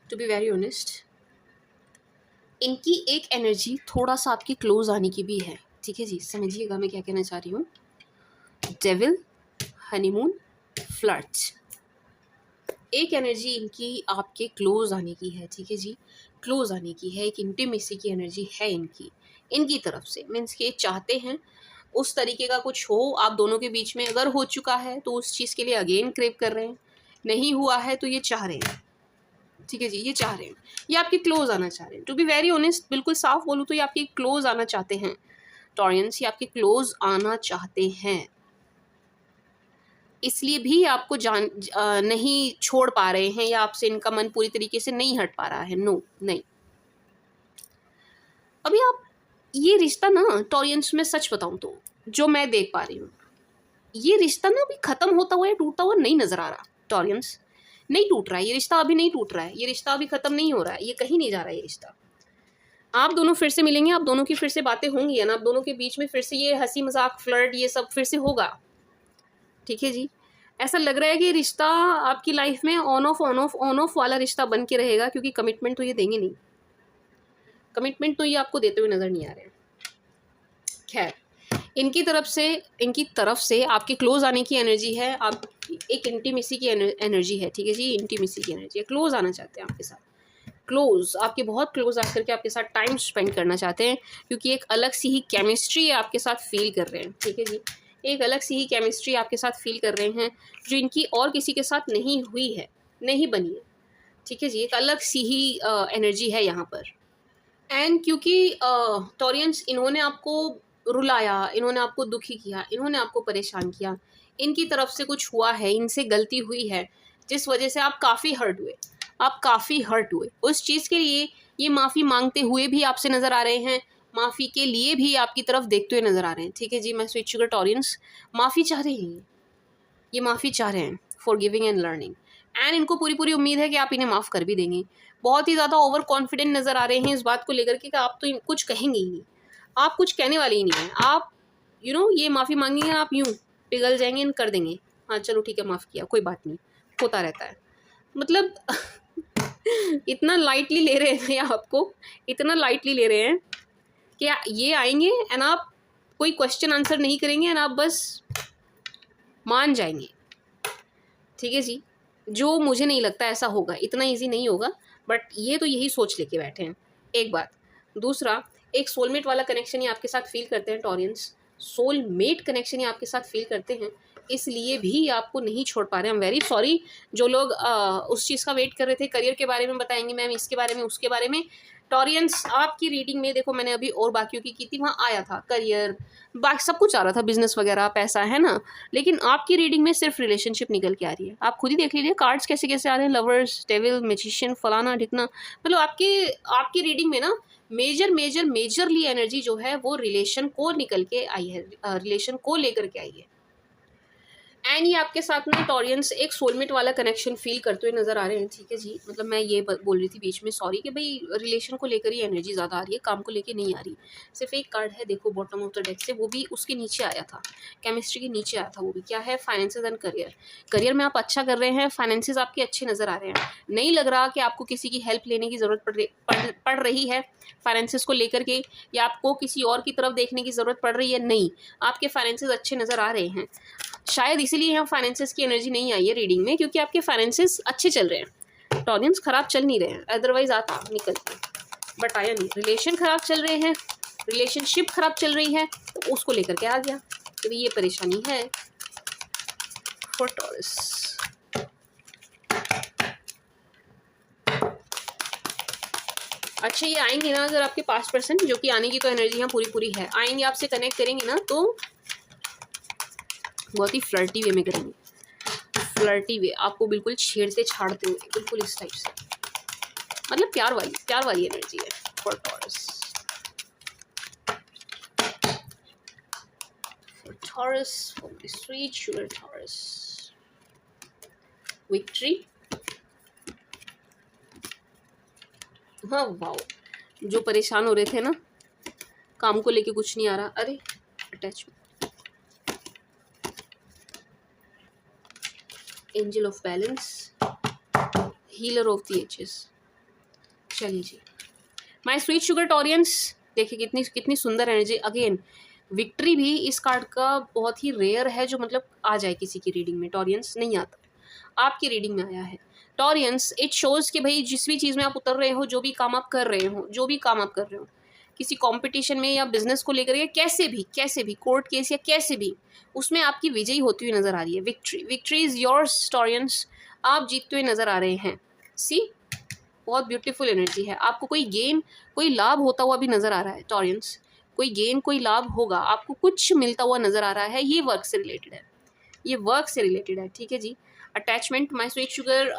Speaker 1: to be very honest, इनकी एक एनर्जी थोड़ा सा आपके क्लोज आने की भी है। ठीक है जी, समझिएगा मैं क्या कहना चाह रही हूँ। डेविल, हनीमून, फ्लर्ट, एक एनर्जी इनकी आपके क्लोज आने की है। ठीक है जी, क्लोज आने की है, एक इंटीमेसी की एनर्जी है इनकी तरफ से। मीन्स कि चाहते हैं उस तरीके का कुछ हो आप दोनों के बीच में। अगर हो चुका है तो उस चीज़ के लिए अगेन क्रेव कर रहे हैं, नहीं हुआ है तो ये चाह रहे हैं। ठीक है जी, ये चाह रहे हैं, ये आपके क्लोज आना चाह रहे हैं। टू बी वेरी ऑनेस्ट, बिल्कुल साफ बोलूँ तो ये आपके क्लोज आना चाहते हैं टॉरियंस, ये आपके क्लोज आना चाहते हैं। इसलिए भी आपको नहीं छोड़ पा रहे हैं, या आपसे इनका मन पूरी तरीके से नहीं हट पा रहा है। नहीं, अभी आप ये रिश्ता ना टॉरियंस में सच बताऊं तो जो मैं देख पा रही हूँ, ये रिश्ता ना अभी ख़त्म होता हुआ या टूटता हुआ नहीं नज़र आ रहा टॉरियंस। नहीं टूट रहा है ये रिश्ता, अभी नहीं टूट रहा है ये रिश्ता, अभी ख़त्म नहीं हो रहा है, ये कहीं नहीं जा रहा है ये रिश्ता। आप दोनों फिर से मिलेंगे, आप दोनों की फिर से बातें होंगी, है ना, आप दोनों के बीच में फिर से ये हंसी मजाक फ्लर्ट ये सब फिर से होगा। ठीक है जी, ऐसा लग रहा है कि रिश्ता आपकी लाइफ में ऑन ऑफ वाला रिश्ता बन के रहेगा, क्योंकि कमिटमेंट तो ये देंगे नहीं, कमिटमेंट तो ये आपको देते हुए नज़र नहीं आ रहे हैं। खैर, इनकी तरफ से आपके क्लोज आने की एनर्जी है, आप एक इंटीमेसी की एनर्जी है। ठीक है जी, इंटीमेसी की एनर्जी है, क्लोज आना चाहते हैं आपके साथ। क्लोज, आपके बहुत क्लोज आकर के आपके साथ टाइम स्पेंड करना चाहते हैं, क्योंकि एक अलग सी ही केमिस्ट्री आपके साथ फील कर रहे हैं, ठीक है जी। एक अलग सी ही केमिस्ट्री आपके साथ फील कर रहे हैं जो इनकी और किसी के साथ नहीं हुई है, नहीं बनी है, ठीक है जी। एक अलग सी ही एनर्जी है यहाँ पर। एंड क्योंकि टॉरियंस, इन्होंने आपको रुलाया, इन्होंने आपको दुखी किया, इन्होंने आपको परेशान किया, इनकी तरफ से कुछ हुआ है, इनसे गलती हुई है, जिस वजह से आप काफ़ी हर्ट हुए, आप काफ़ी हर्ट हुए। उस चीज़ के लिए ये माफ़ी मांगते हुए भी आपसे नज़र आ रहे हैं, माफ़ी के लिए भी आपकी तरफ देखते हुए नज़र आ रहे हैं, ठीक है जी। मैं स्वीट शुगर टॉरियंस माफ़ी चाह रहे हैं, ये माफ़ी चाह रहे हैं for giving and learning, and इनको पूरी पूरी उम्मीद है कि आप इन्हें माफ़ कर भी देंगे। बहुत ही ज़्यादा ओवर कॉन्फिडेंट नज़र आ रहे हैं इस बात को लेकर के कि आप तो कुछ कहेंगे ही नहीं, आप कुछ कहने वाले ही नहीं हैं, आप ये माफ़ी मांगेंगे, आप यूँ पिघल जाएंगे एंड कर देंगे, हाँ चलो ठीक है माफ़ किया, कोई बात नहीं, होता रहता है। मतलब इतना लाइटली ले रहे हैं आपको, इतना लाइटली ले रहे हैं कि ये आएंगे एंड आप कोई क्वेश्चन आंसर नहीं करेंगे एंड आप बस मान जाएंगे, ठीक है जी। जो मुझे नहीं लगता ऐसा होगा, इतना इजी नहीं होगा, बट ये तो यही सोच लेके बैठे हैं, एक बात। दूसरा, एक सोलमेट वाला कनेक्शन ही आपके साथ फील करते हैं टॉरियंस, सोलमेट कनेक्शन ही आपके साथ फील करते हैं, इसलिए भी आपको नहीं छोड़ पा रहे हैं। आई एम वेरी सॉरी जो लोग उस चीज़ का वेट कर रहे थे, करियर के बारे में बताएंगे मैम, इसके बारे में, उसके बारे में। टॉरियंस, आपकी रीडिंग में देखो, मैंने अभी और बाकियों की थी, वहाँ आया था करियर, बाकी सब कुछ आ रहा था, बिजनेस वगैरह, पैसा, है ना। लेकिन आपकी रीडिंग में सिर्फ रिलेशनशिप निकल के आ रही है। आप खुद ही देख लीजिए कार्ड्स कैसे कैसे आ रहे हैं, लवर्स, डेविल, मैजिशियन, फलाना ढिकना। मतलब आपकी रीडिंग में ना मेजरली एनर्जी जो है वो रिलेशन को निकल के आई है, रिलेशन को लेकर के आई है। एंड ये आपके साथ में टॉरियंस एक सोलमेट वाला कनेक्शन फील करते हुए नज़र आ रहे हैं, ठीक है जी। मतलब मैं ये बोल रही थी बीच में, सॉरी, कि भाई रिलेशन को लेकर ही एनर्जी ज़्यादा आ रही है, काम को लेकर नहीं आ रही। सिर्फ एक कार्ड है देखो बॉटम ऑफ द डेक से, वो भी उसके नीचे आया था, केमिस्ट्री के नीचे आया था, वो भी क्या है, फाइनेंसेस एंड करियर। करियर में आप अच्छा कर रहे हैं, फाइनेंसेस आपके अच्छे नज़र आ रहे हैं, नहीं लग रहा कि आपको किसी की हेल्प लेने की ज़रूरत पड़ रही है फाइनेंसेस को लेकर के, या आपको किसी और की तरफ देखने की ज़रूरत पड़ रही है, नहीं, आपके फाइनेंसेस अच्छे नज़र आ रहे हैं। शायद इसीलिए यहाँ फाइनेंसेस की एनर्जी नहीं आई है रीडिंग में, क्योंकि आपके फाइनेंसेस अच्छे चल रहे हैं, टॉरियंस खराब चल नहीं रहे हैं, अदरवाइज आता निकल के, बट आया नहीं। रिलेशन खराब चल रहे हैं, रिलेशनशिप खराब चल रही है, तो उसको लेकर के आ गया कि ये परेशानी है फॉर टॉरस। अच्छा, ये आएंगे ना, अगर आपके 5% जो कि आने की तो एनर्जी यहाँ पूरी पूरी है, आएंगे आपसे कनेक्ट करेंगे ना, तो बहुत ही फ्लर्टी वे में करेंगे, फ्लर्टी वे, आपको बिल्कुल छेड़ते छाड़ते हुए, बिल्कुल इस टाइप से, मतलब प्यार वाली एनर्जी है for taurus. For sweet sugar taurus, victory, हाँ वाओ, जो परेशान हो रहे थे ना, काम को लेके कुछ नहीं आ रहा, अरे attachment, angel of balance, healer of the ages. चलिए जी, माय स्वीट शुगर टॉरियंस, देखिए कितनी सुंदर एनर्जी। अगेन विक्ट्री भी इस कार्ड का बहुत ही रेयर है जो मतलब आ जाए किसी की रीडिंग में, टॉरियंस नहीं आता, आपकी रीडिंग में आया है टॉरियंस। इट शोज़ कि भाई जिस भी चीज़ में आप उतर रहे हो, जो भी काम आप कर रहे हो, किसी कंपटीशन में या बिजनेस को लेकर के, कैसे भी कोर्ट केस या कैसे भी, उसमें आपकी विजयी होती हुई नज़र आ रही है। विक्ट्री इज़ योर्स टॉरियंस, आप जीतते हुए नज़र आ रहे हैं। सी, बहुत ब्यूटीफुल एनर्जी है। आपको कोई गेन, कोई लाभ होता हुआ भी नज़र आ रहा है टॉरियंस, कोई गेन, कोई लाभ होगा, आपको कुछ मिलता हुआ नज़र आ रहा है, ये वर्क से रिलेटेड है, ठीक है जी। Attachment, my sweet sugar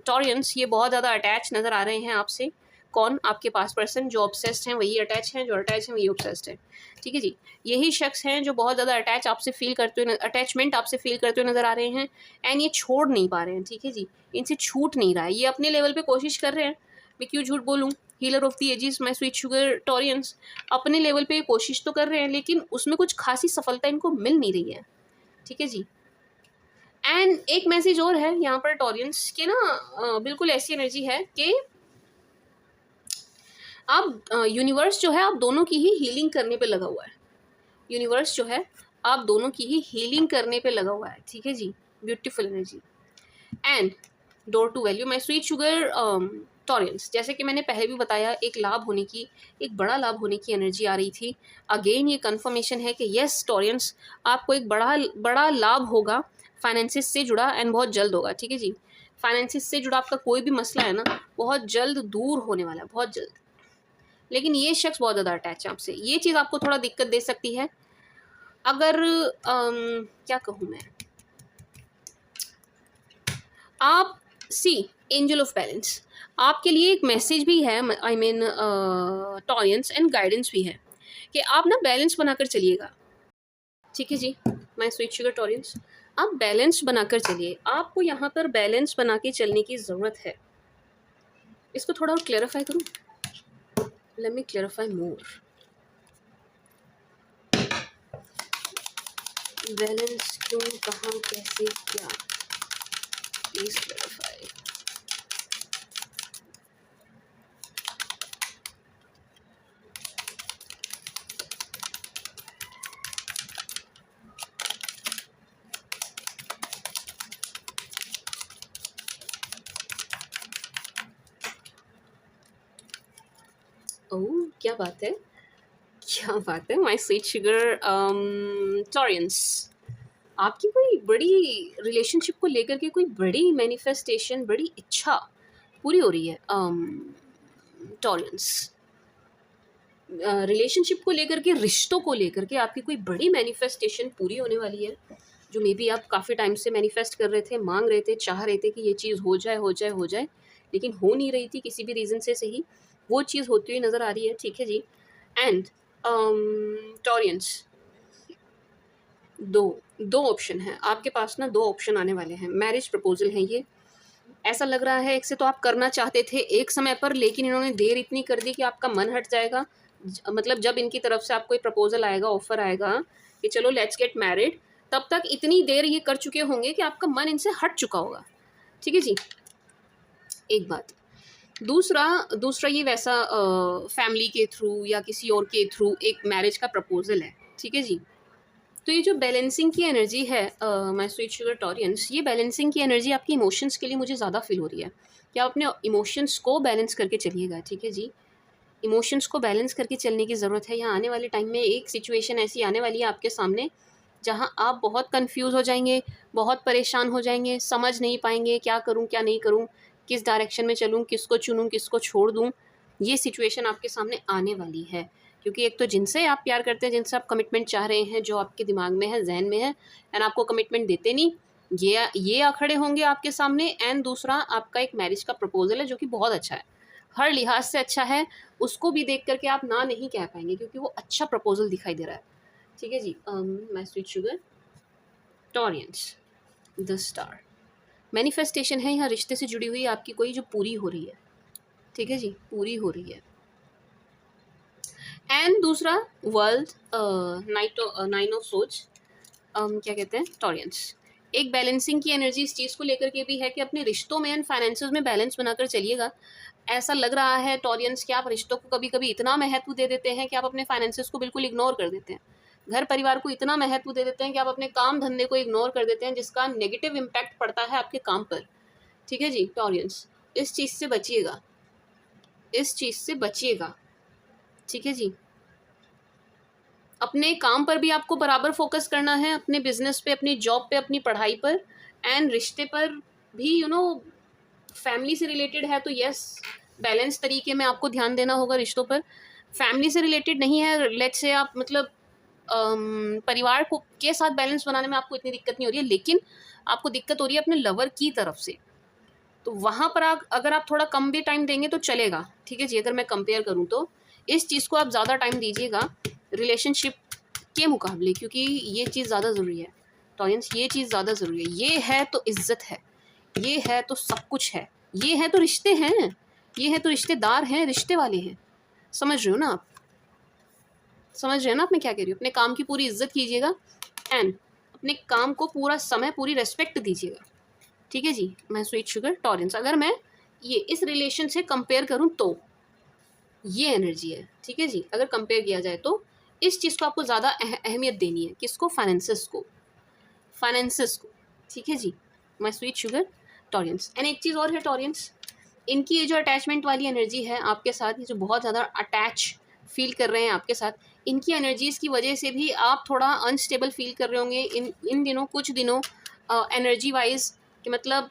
Speaker 1: Taureans, ये बहुत ज़्यादा अटैच नज़र आ रहे हैं आपसे। कौन? आपके पास पर्सन, जो ऑब्सेस्ड हैं वही अटैच हैं, जो अटैच हैं वही ऑब्सेस्ड हैं, ठीक है जी। यही शख्स हैं जो बहुत ज़्यादा अटैचमेंट आपसे फील करते हुए नज़र आ रहे हैं, एंड ये छोड़ नहीं पा रहे हैं, ठीक है जी। इनसे छूट नहीं रहा है, ये अपने लेवल पे कोशिश कर रहे हैं, मैं क्यों झूठ बोलूँ, healer of the ages, my sweet sugar Taureans, अपने लेवल पे कोशिश तो कर रहे हैं, लेकिन उसमें कुछ खासी सफलता इनको मिल नहीं रही है, ठीक है जी। एंड एक मैसेज और है यहाँ पर टॉरियंस के ना, बिल्कुल ऐसी एनर्जी है कि आप यूनिवर्स जो है आप दोनों की ही हीलिंग करने पे लगा हुआ है, यूनिवर्स जो है आप दोनों की ही हीलिंग करने पे लगा हुआ है, ठीक है जी। Beautiful energy. And door to value, my sweet sugar Taureans, जैसे कि मैंने पहले भी बताया, एक लाभ होने की, एक बड़ा लाभ होने की एनर्जी आ रही थी। अगेन ये कंफर्मेशन है कि यस टॉरियंस, आपको एक बड़ा बड़ा लाभ होगा फाइनेंसिस से जुड़ा, एंड बहुत जल्द होगा। ठीक है जी, फाइनेंसिस से जुड़ा आपका कोई भी मसला है ना, बहुत जल्द दूर होने वाला है, बहुत जल्द। लेकिन ये शख्स बहुत ज़्यादा अटैच है आपसे, ये चीज़ आपको थोड़ा दिक्कत दे सकती है। अगर क्या कहूँ मैं, आप सी एंजल ऑफ बैलेंस, आपके लिए एक मैसेज भी है, I mean Taureans, and guidance भी है कि आप ना बैलेंस बनाकर चलिएगा। ठीक है जी, माय स्वीट शुगर टॉरियंस, आप बैलेंस बनाकर चलिए। आपको यहाँ पर बैलेंस बना के चलने की ज़रूरत है। इसको थोड़ा और क्लेरिफाई करूँ, लेट मी क्लेरिफाई मोर। बैलेंस क्यों, कहाँ, कैसे, क्या, प्लीज क्लेरिफाई। ओह क्या बात है, क्या बात है माय स्वीट शुगर टॉरियंस, आपकी कोई बड़ी रिलेशनशिप को लेकर के कोई बड़ी मैनिफेस्टेशन, बड़ी इच्छा पूरी हो रही है टॉरियंस। रिलेशनशिप को लेकर के, रिश्तों को लेकर के आपकी कोई बड़ी मैनिफेस्टेशन पूरी होने वाली है, जो मे बी आप काफ़ी टाइम से मैनिफेस्ट कर रहे थे, मांग रहे थे, चाह रहे थे कि ये चीज़ हो जाए, हो जाए, हो जाए, लेकिन हो नहीं रही थी किसी भी रीज़न से सही, वो चीज़ होती हुई नज़र आ रही है। ठीक है जी, एंड टॉरियंस, दो दो ऑप्शन है आपके पास ना, दो ऑप्शन आने वाले हैं, मैरिज प्रपोजल है ये। ऐसा लग रहा है एक से तो आप करना चाहते थे एक समय पर, लेकिन इन्होंने देर इतनी कर दी कि आपका मन हट जाएगा। मतलब जब इनकी तरफ से आपको कोई प्रपोजल आएगा, ऑफर आएगा कि चलो लेट्स गेट मैरिड, तब तक इतनी देर ये कर चुके होंगे कि आपका मन इनसे हट चुका होगा। ठीक है जी, एक बात। दूसरा दूसरा ये वैसा फैमिली के थ्रू या किसी और के थ्रू एक मैरिज का प्रपोजल है। ठीक है जी, तो ये जो बैलेंसिंग की एनर्जी है माय स्वीट शुगर टॉरियंस, ये बैलेंसिंग की एनर्जी आपकी इमोशंस के लिए मुझे ज़्यादा फील हो रही है कि आप अपने इमोशंस को बैलेंस करके चलिएगा। ठीक है जी, इमोशंस को बैलेंस करके चलने की ज़रूरत है। यहाँ आने वाले टाइम में एक सिचुएशन ऐसी आने वाली है आपके सामने, जहाँ आप बहुत कंफ्यूज हो जाएंगे, बहुत परेशान हो जाएंगे, समझ नहीं पाएंगे क्या करूँ, क्या नहीं करूँ, किस डायरेक्शन में चलूँ, किसको चुनूँ, किसको छोड़ दूँ। ये सिचुएशन आपके सामने आने वाली है, क्योंकि एक तो जिनसे आप प्यार करते हैं, जिनसे आप कमिटमेंट चाह रहे हैं, जो आपके दिमाग में है, जहन में है, एंड आपको कमिटमेंट देते नहीं, ये आ खड़े होंगे आपके सामने। एंड दूसरा आपका एक मैरिज का प्रपोजल है जो कि बहुत अच्छा है, हर लिहाज से अच्छा है, उसको भी देख करके आप ना नहीं कह पाएंगे, क्योंकि वो अच्छा प्रपोजल दिखाई दे रहा है। ठीक है जी, my sweet sugar Taureans, the star manifestation है यहाँ रिश्ते से जुड़ी हुई आपकी कोई, जो पूरी हो रही है। ठीक है जी, पूरी हो रही है। एंड दूसरा वर्ल्ड नाइन ऑफ सोच, क्या कहते हैं टॉरियंस, एक बैलेंसिंग की एनर्जी इस चीज़ को लेकर के भी है कि अपने रिश्तों में एंड फाइनेंसेस में बैलेंस बनाकर चलिएगा। ऐसा लग रहा है टॉरियंस कि आप रिश्तों को कभी कभी इतना महत्व दे देते हैं कि आप अपने फाइनेंसेस को बिल्कुल इग्नोर कर देते हैं, घर परिवार को इतना महत्व दे देते हैं कि आप अपने काम धंधे को इग्नोर कर देते हैं, जिसका नेगेटिव इम्पैक्ट पड़ता है आपके काम पर। ठीक है जी टॉरियंस, इस चीज़ से बचिएगा, इस चीज़ से बचिएगा। ठीक है जी, अपने काम पर भी आपको बराबर फोकस करना है, अपने बिजनेस पे, अपनी जॉब पे, अपनी पढ़ाई पर, एंड रिश्ते पर भी। फैमिली से रिलेटेड है तो यस, बैलेंस तरीके में आपको ध्यान देना होगा रिश्तों पर। फैमिली से रिलेटेड नहीं है, लेट्स से आप मतलब परिवार को के साथ बैलेंस बनाने में आपको इतनी दिक्कत नहीं हो रही है, लेकिन आपको दिक्कत हो रही है अपने लवर की तरफ से, तो वहाँ पर अगर आप थोड़ा कम भी टाइम देंगे तो चलेगा। ठीक है जी, अगर मैं कंपेयर करूँ तो इस चीज़ को आप ज़्यादा टाइम दीजिएगा रिलेशनशिप के मुकाबले, क्योंकि ये चीज़ ज़्यादा ज़रूरी है टॉरियंस, ये चीज़ ज़्यादा ज़रूरी है। ये है तो इज्जत है, ये है तो सब कुछ है, ये है तो रिश्ते हैं, ये है तो रिश्तेदार हैं, रिश्ते वाले हैं। समझ रहे हो ना आप, समझ रहे हो ना आप मैं क्या कह रही हूँ। अपने काम की पूरी इज्जत कीजिएगा, एंड अपने काम को पूरा समय, पूरी रेस्पेक्ट दीजिएगा। ठीक है जी, मैं स्वीट शुगर टॉरियंस, अगर मैं ये इस रिलेशन से कंपेयर करूँ तो ये एनर्जी है। ठीक है जी, अगर कंपेयर किया जाए तो इस चीज़ को आपको ज़्यादा अहमियत देनी है। किसको? फाइनेंसेस को, फाइनेंसेस को। ठीक है जी, my sweet sugar Taureans. And एक चीज़ और है टॉरियंस, इनकी ये जो अटैचमेंट वाली एनर्जी है आपके साथ, ये जो बहुत ज़्यादा अटैच फील कर रहे हैं आपके साथ, इनकी एनर्जीज़ की वजह से भी आप थोड़ा अनस्टेबल फील कर रहे होंगे इन दिनों, कुछ दिनों एनर्जी वाइज, कि मतलब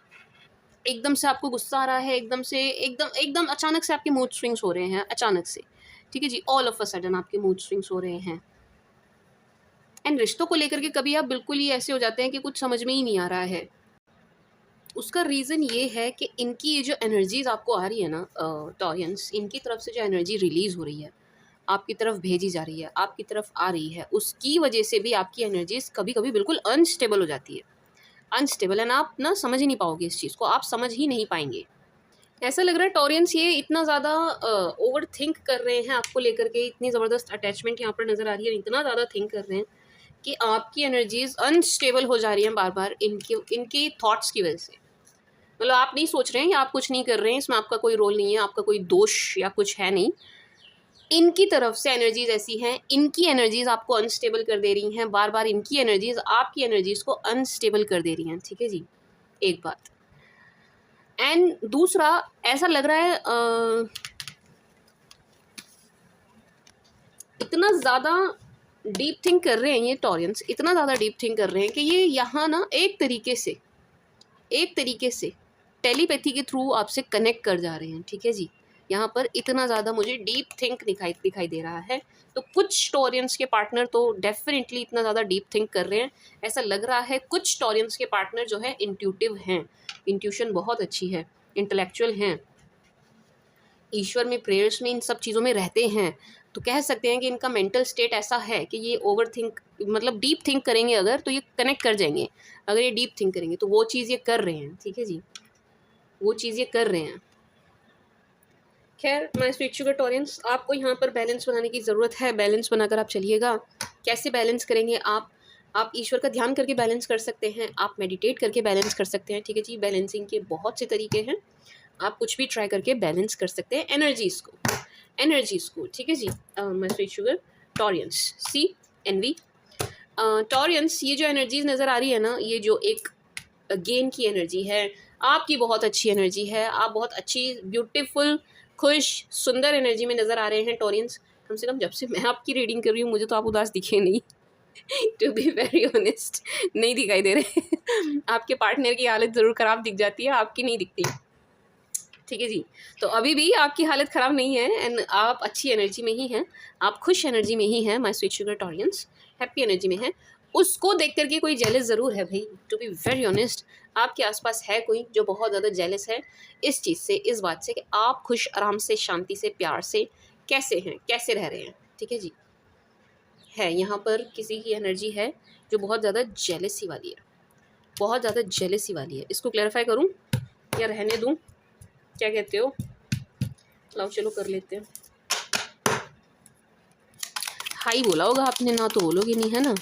Speaker 1: एकदम से आपको गुस्सा आ रहा है, एकदम से एकदम एकदम अचानक से आपके मूड स्विंग्स हो रहे हैं, अचानक से, ठीक है जी, ऑल ऑफ अ सडन आपके मूड स्विंग्स हो रहे हैं। एंड रिश्तों को लेकर के कभी आप बिल्कुल ही ऐसे हो जाते हैं कि कुछ समझ में ही नहीं आ रहा है। उसका रीज़न ये है कि इनकी ये जो एनर्जीज़ आपको आ रही है ना टॉरियंस, इनकी तरफ से जो एनर्जी रिलीज़ हो रही है, आपकी तरफ भेजी जा रही है, आपकी तरफ आ रही है, उसकी वजह से भी आपकी एनर्जीज़ कभी-कभी बिल्कुल अनस्टेबल हो जाती है। अनस्टेबल, एंड आप ना समझ ही नहीं पाओगे इस चीज़ को, आप समझ ही नहीं पाएँगे। ऐसा लग रहा है टॉरियंस ये इतना ज़्यादा ओवर थिंक कर रहे हैं आपको लेकर के, इतनी ज़बरदस्त अटैचमेंट यहाँ पर नज़र आ रही है, इतना ज़्यादा थिंक कर रहे हैं कि आपकी एनर्जीज़ अनस्टेबल हो जा रही हैं बार-बार इनकी थॉट्स की वजह से। मतलब आप नहीं सोच रहे हैं या आप कुछ नहीं कर रहे हैं, इसमें आपका कोई रोल नहीं है, आपका कोई दोष या कुछ है नहीं। इनकी तरफ से एनर्जीज़ ऐसी हैं, इनकी एनर्जीज़ आपको अनस्टेबल कर दे रही हैं, बार-बार इनकी एनर्जीज़ आपकी एनर्जीज़ को अनस्टेबल कर दे रही हैं, ठीक है जी? एक बात। एंड दूसरा, ऐसा लग रहा है इतना ज़्यादा डीप थिंक कर रहे हैं ये टॉरियंस, इतना ज़्यादा डीप थिंक कर रहे हैं कि ये यहाँ ना एक तरीके से टेलीपैथी के थ्रू आपसे कनेक्ट कर जा रहे हैं, ठीक है जी। यहाँ पर इतना ज़्यादा मुझे डीप थिंक दिखाई दे रहा है। तो कुछ टॉरियंस के पार्टनर तो डेफिनेटली इतना ज़्यादा डीप थिंक कर रहे हैं, ऐसा लग रहा है। कुछ टॉरियंस के पार्टनर जो है इंट्यूटिव हैं, इंट्यूशन बहुत अच्छी है, इंटेलेक्चुअल हैं, ईश्वर में, प्रेयर्स में, इन सब चीज़ों में रहते हैं। तो कह सकते हैं कि इनका मेंटल स्टेट ऐसा है कि ये ओवर थिंक, मतलब डीप थिंक करेंगे अगर, तो ये कनेक्ट कर जाएंगे। अगर ये डीप थिंक करेंगे तो वो चीज़ ये कर रहे हैं, ठीक है जी, वो चीज़ ये कर रहे हैं। खैर माय स्वीट शुगर टॉरियंस, आपको यहाँ पर बैलेंस बनाने की ज़रूरत है, बैलेंस बनाकर आप चलिएगा। कैसे बैलेंस करेंगे आप ईश्वर का ध्यान करके बैलेंस कर सकते हैं, आप मेडिटेट करके बैलेंस कर सकते हैं, ठीक है जी। बैलेंसिंग के बहुत से तरीके हैं, आप कुछ भी ट्राई करके बैलेंस कर सकते हैं एनर्जीज़ को, ठीक है जी। My sweet sugar Taureans, see envy Taureans, ये जो एनर्जीज़ नज़र आ रही है ना, ये जो एक गेन की एनर्जी है, आपकी बहुत अच्छी एनर्जी है, आप बहुत अच्छी, ब्यूटीफुल, खुश, सुंदर एनर्जी में नज़र आ रहे हैं टॉरियंस। कम से कम जब से मैं आपकी रीडिंग कर रही हूँ मुझे तो आप उदास दिखे नहीं। टू बी वेरी ऑनेस्ट, नहीं दिखाई दे रहे। आपके पार्टनर की हालत ज़रूर ख़राब दिख जाती है, आपकी नहीं दिखती, ठीक है जी। तो अभी भी आपकी हालत ख़राब नहीं है, एंड आप अच्छी एनर्जी में ही हैं, आप खुश एनर्जी में ही हैं, my sweet sugar Taureans, happy energy में हैं। उसको देख कर के कोई जेलस ज़रूर है भाई, टू बी वेरी ऑनेस्ट। आपके आसपास है कोई जो बहुत ज़्यादा जेलस है इस चीज़ से, इस बात से कि आप खुश, आराम से, शांति से, प्यार से कैसे हैं, कैसे रह रहे हैं, ठीक है जी। है यहाँ पर किसी की एनर्जी है जो बहुत ज़्यादा जेलसी वाली है, बहुत ज़्यादा जेलसी वाली है। इसको क्लैरिफाई करूँ या रहने दूँ, क्या कहते हो? लाओ चलो कर लेते हैं। हाई बोला होगा आपने, ना तो बोलोगे नहीं, है ना?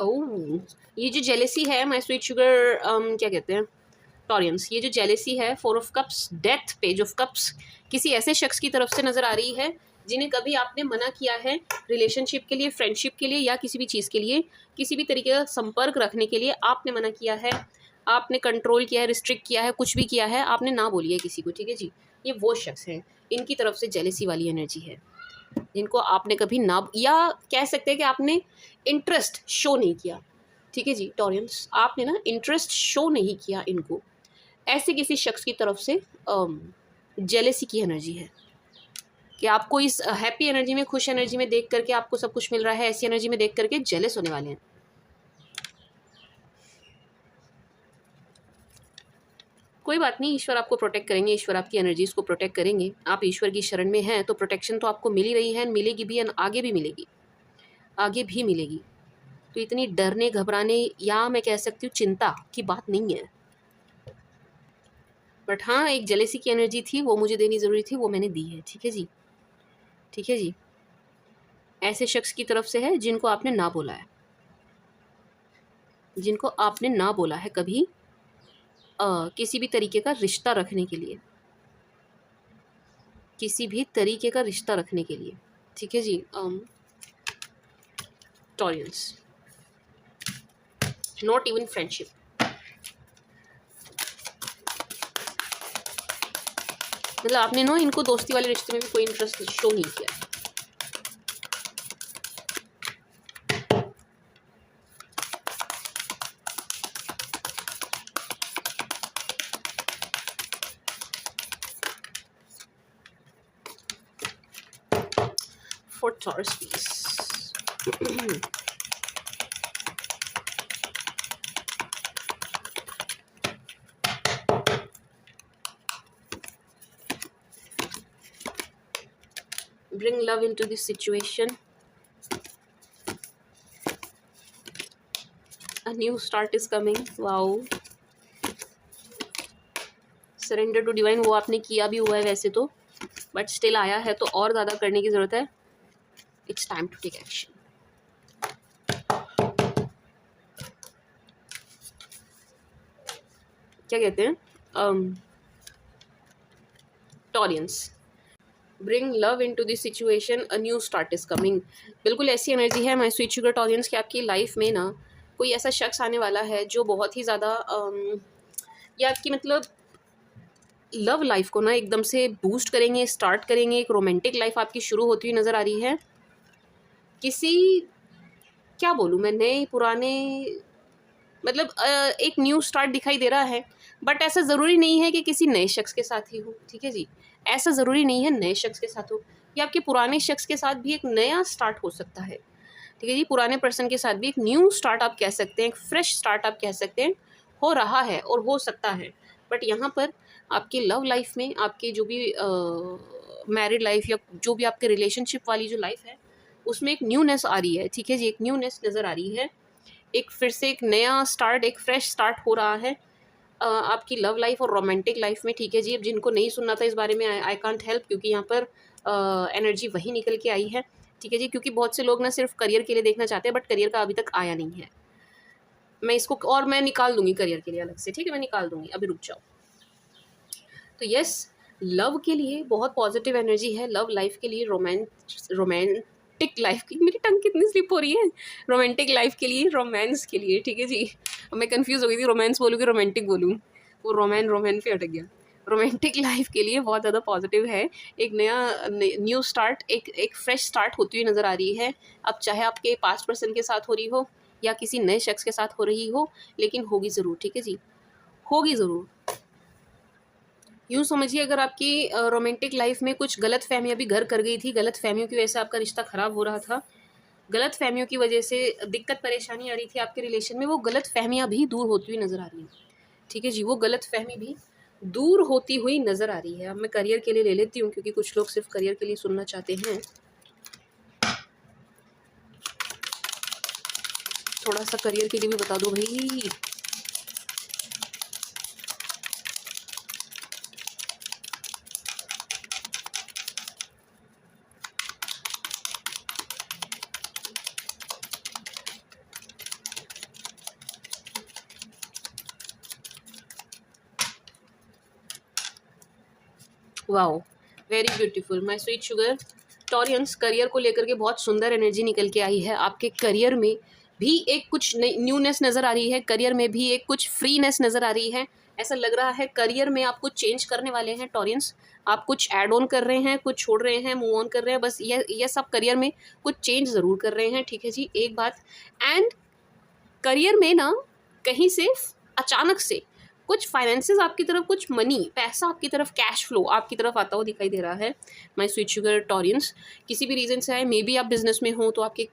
Speaker 1: ओह! ये जो जेलेसी है माय स्वीट शुगर क्या कहते हैं टॉरियंस, ये जो जेलेसी है, 4 of cups, death, page of cups, किसी ऐसे शख्स की तरफ से नज़र आ रही है जिन्हें कभी आपने मना किया है रिलेशनशिप के लिए, फ्रेंडशिप के लिए, या किसी भी चीज़ के लिए, किसी भी तरीके का संपर्क रखने के लिए आपने मना किया है, आपने कंट्रोल किया है, रिस्ट्रिक्ट किया है, कुछ भी किया है, आपने ना बोली है किसी को, ठीक है जी। ये वो शख्स हैं, इनकी तरफ से जेलेसी वाली एनर्जी है, जिनको आपने कभी ना, या कह सकते हैं कि आपने इंटरेस्ट शो नहीं किया, ठीक है जी टॉरियंस, आपने ना इंटरेस्ट शो नहीं किया इनको। ऐसे किसी शख्स की तरफ से जेलेसी की एनर्जी है कि आपको इस हैप्पी एनर्जी में, खुश एनर्जी में देख करके आपको सब कुछ मिल रहा है, ऐसी एनर्जी में देख करके जेलस होने वाले हैं। कोई बात नहीं, ईश्वर आपको प्रोटेक्ट करेंगे, ईश्वर आपकी एनर्जीज़ को प्रोटेक्ट करेंगे। आप ईश्वर की शरण में हैं तो प्रोटेक्शन तो आपको मिल ही रही है, मिलेगी भी, एंड आगे भी मिलेगी, आगे भी मिलेगी। तो इतनी डरने, घबराने, या मैं कह सकती हूँ चिंता की बात नहीं है। बट हाँ, एक जेलेसी की एनर्जी थी, वो मुझे देनी ज़रूरी थी, वो मैंने दी है, ठीक है जी, ठीक है जी। ऐसे शख्स की तरफ से है जिनको आपने ना बोला है, जिनको आपने ना बोला है कभी किसी भी तरीके का रिश्ता रखने के लिए, किसी भी तरीके का रिश्ता रखने के लिए। ठीक है जी। Taureans, not even friendship. मतलब आपने ना इनको दोस्ती वाले रिश्ते में भी कोई इंटरेस्ट शो नहीं किया। For Taurus, please. Bring love into this situation. A new start is coming. Wow. Surrender to divine, वो आपने किया भी हुआ है वैसे तो, बट स्टिल आया है तो और ज़्यादा करने की ज़रूरत है। It's time to take action. क्या कहते हैं Taureans, bring love into this situation, a new start is coming. बिल्कुल ऐसी एनर्जी है माई स्वीट शुगर टॉरियंस कि आपकी लाइफ में ना कोई ऐसा शख्स आने वाला है जो बहुत ही ज़्यादा या आपकी मतलब लव लाइफ को ना एकदम से बूस्ट करेंगे, स्टार्ट करेंगे। एक रोमांटिक लाइफ आपकी शुरू होती हुई नज़र आ रही है। किसी, क्या बोलूँ मैं, नए पुराने, मतलब एक न्यू स्टार्ट दिखाई दे रहा है, बट ऐसा ज़रूरी नहीं है कि किसी नए शख्स के साथ ही हो। ठीक है जी, ऐसा ज़रूरी नहीं है नए शख्स के साथ हो, या आपके पुराने शख्स के साथ भी एक नया स्टार्ट हो सकता है। ठीक है जी, पुराने पर्सन के साथ भी एक न्यू स्टार्ट आप कह सकते हैं, एक फ्रेश स्टार्ट आप कह सकते हैं, हो रहा है और हो सकता है। बट यहाँ पर आपकी लव लाइफ में, आपकी जो भी मैरिड लाइफ या जो भी आपके रिलेशनशिप वाली जो लाइफ है, उसमें एक न्यूनेस आ रही है। ठीक है जी, एक न्यूनेस नज़र आ रही है, एक फिर से एक नया स्टार्ट, एक फ्रेश स्टार्ट हो रहा है आपकी लव लाइफ और रोमांटिक लाइफ में। ठीक है जी, अब जिनको नहीं सुनना था इस बारे में, आई कांट हेल्प, क्योंकि यहाँ पर एनर्जी वही निकल के आई है। ठीक है जी, क्योंकि बहुत से लोग ना सिर्फ करियर के लिए देखना चाहते हैं, बट करियर का अभी तक आया नहीं है। मैं इसको और मैं निकाल दूंगी करियर के लिए अलग से। ठीक है, मैं निकाल दूंगी, अभी रुक जाओ। तो यस, लव के लिए बहुत पॉजिटिव एनर्जी है, लव लाइफ के लिए, रोमांटिक लाइफ की, मेरी टंग कितनी स्लिप हो रही है, रोमांटिक लाइफ के लिए, रोमांस के लिए। ठीक है जी, मैं कंफ्यूज हो गई थी, रोमांस बोलूँ कि रोमांटिक बोलूँ, वो रोमैन पे अटक गया। रोमांटिक लाइफ के लिए बहुत ज़्यादा पॉजिटिव है, एक नया न्यू स्टार्ट, एक फ्रेश स्टार्ट होती हुई नज़र आ रही है। अब चाहे आपके पास्ट पर्सन के साथ हो रही हो या किसी नए शख्स के साथ हो रही हो, लेकिन होगी ज़रूर। ठीक है जी, होगी ज़रूर। यूँ समझिए, अगर आपकी रोमांटिक लाइफ में कुछ गलत फहमियाँ भी घर कर गई थी, गलत फहमियों की वजह से आपका रिश्ता ख़राब हो रहा था, गलत फहमियों की वजह से दिक्कत परेशानी आ रही थी आपके रिलेशन में, वो गलत फहमियाँ भी दूर होती हुई नज़र आ रही हैं। ठीक है जी, वो गलत फहमी भी दूर होती हुई नज़र आ रही है। अब मैं करियर के लिए ले लेती हूँ, क्योंकि कुछ लोग सिर्फ करियर के लिए सुनना चाहते हैं। थोड़ा सा करियर के लिए भी बता दो भाई। Wow, very beautiful my sweet sugar Taureans. Career को लेकर के बहुत सुंदर एनर्जी निकल के आई है। आपके करियर में भी एक कुछ न्यूनेस नज़र आ रही है, करियर में भी एक कुछ फ्रीनेस नज़र आ रही है। ऐसा लग रहा है करियर में आप कुछ चेंज करने वाले हैं टॉरियंस। आप कुछ ऐड ऑन कर रहे हैं, कुछ छोड़ रहे हैं, मूव ऑन कर रहे हैं, बस ये सब करियर में कुछ चेंज ज़रूर कर रहे हैं। ठीक है जी, एक बात, एंड करियर में ना कहीं से अचानक से कुछ फाइनेंसेस आपकी तरफ, कुछ मनी, पैसा आपकी तरफ, कैश फ्लो आपकी तरफ आता हुआ दिखाई दे रहा है माय स्वीट शुगर टॉरियंस। किसी भी रीज़न से आए, मे बी आप बिजनेस में हो तो आपके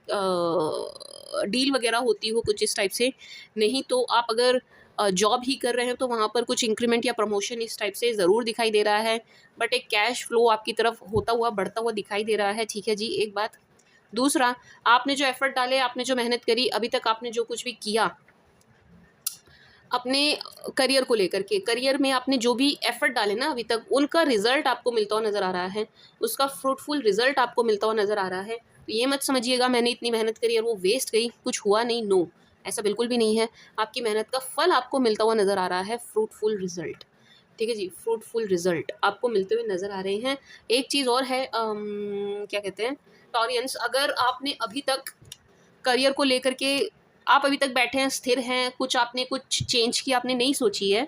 Speaker 1: डील वगैरह होती हो कुछ इस टाइप से, नहीं तो आप अगर जॉब ही कर रहे हैं तो वहाँ पर कुछ इंक्रीमेंट या प्रमोशन इस टाइप से ज़रूर दिखाई दे रहा है, बट एक कैश फ्लो आपकी तरफ होता हुआ, बढ़ता हुआ दिखाई दे रहा है। ठीक है जी, एक बात। दूसरा, आपने जो एफर्ट डाले, आपने जो मेहनत करी, अभी तक आपने जो कुछ भी किया अपने करियर को लेकर के, करियर में आपने जो भी एफर्ट डाले ना अभी तक, उनका रिजल्ट आपको मिलता हुआ नज़र आ रहा है, उसका फ्रूटफुल रिजल्ट आपको मिलता हुआ नज़र आ रहा है। तो ये मत समझिएगा मैंने इतनी मेहनत करी और वो वेस्ट गई, कुछ हुआ नहीं। नो, ऐसा बिल्कुल भी नहीं है। आपकी मेहनत का फल आपको मिलता हुआ नज़र आ रहा है, फ्रूटफुल रिजल्ट। ठीक है जी, फ्रूटफुल रिजल्ट आपको मिलते हुए नज़र आ रहे हैं। एक चीज़ और है, क्या कहते हैं, टॉरियंस, अगर आपने अभी तक करियर को लेकर के आप अभी तक बैठे हैं, स्थिर हैं, कुछ चेंज की आपने नहीं सोची है,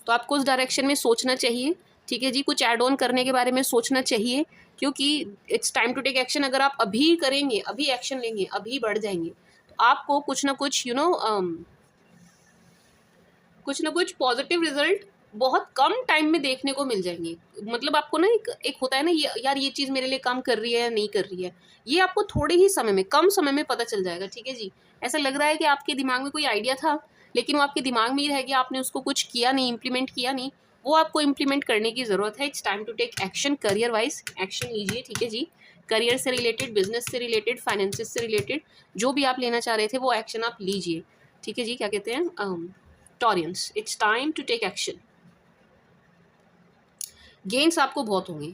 Speaker 1: तो आपको उस डायरेक्शन में सोचना चाहिए। ठीक है जी, कुछ ऐड ऑन करने के बारे में सोचना चाहिए, क्योंकि it's time to take action. अगर आप अभी करेंगे, अभी एक्शन लेंगे, अभी बढ़ जाएंगे, तो आपको कुछ ना कुछ कुछ ना कुछ पॉजिटिव रिजल्ट बहुत कम टाइम में देखने को मिल जाएंगे। मतलब आपको ना एक होता है ना, ये यार ये चीज़ मेरे लिए काम कर रही है या नहीं कर रही है, ये आपको थोड़े ही समय में, कम समय में पता चल जाएगा। ठीक है जी, ऐसा लग रहा है कि आपके दिमाग में कोई आइडिया था, लेकिन वो आपके दिमाग में ही रह गया, आपने उसको कुछ किया नहीं, इम्प्लीमेंट किया नहीं। वो आपको इम्प्लीमेंट करने की ज़रूरत है। It's time to take action, career wise action लीजिए। ठीक है जी, करियर से रिलेटेड, बिजनेस से रिलेटेड, फाइनेंसिस से रिलेटेड, जो भी आप लेना चाह रहे थे वो एक्शन आप लीजिए। ठीक है जी, क्या कहते हैं Taureans, it's time to take action. Games आपको बहुत होंगे,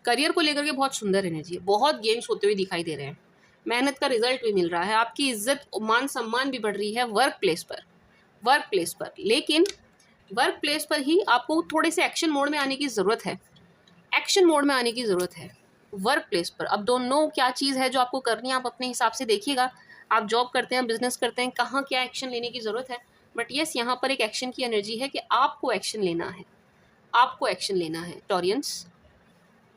Speaker 1: करियर को लेकर के बहुत सुंदर एनर्जी है, बहुत गेम्स होते हुए दिखाई दे रहे हैं, मेहनत का रिजल्ट भी मिल रहा है, आपकी इज्जत मान सम्मान भी बढ़ रही है वर्क प्लेस पर। लेकिन वर्क प्लेस पर ही आपको थोड़े से एक्शन मोड में आने की ज़रूरत है, एक्शन मोड में आने की ज़रूरत है वर्क प्लेस पर। अब दोनों क्या चीज़ है जो आपको करनी है, आप अपने हिसाब से देखिएगा। आप जॉब करते हैं, बिजनेस करते हैं, कहाँ क्या एक्शन लेने की ज़रूरत है। बट यस, यहाँ पर एक एक्शन की एनर्जी है कि आपको एक्शन लेना है, आपको एक्शन लेना है टॉरियंस।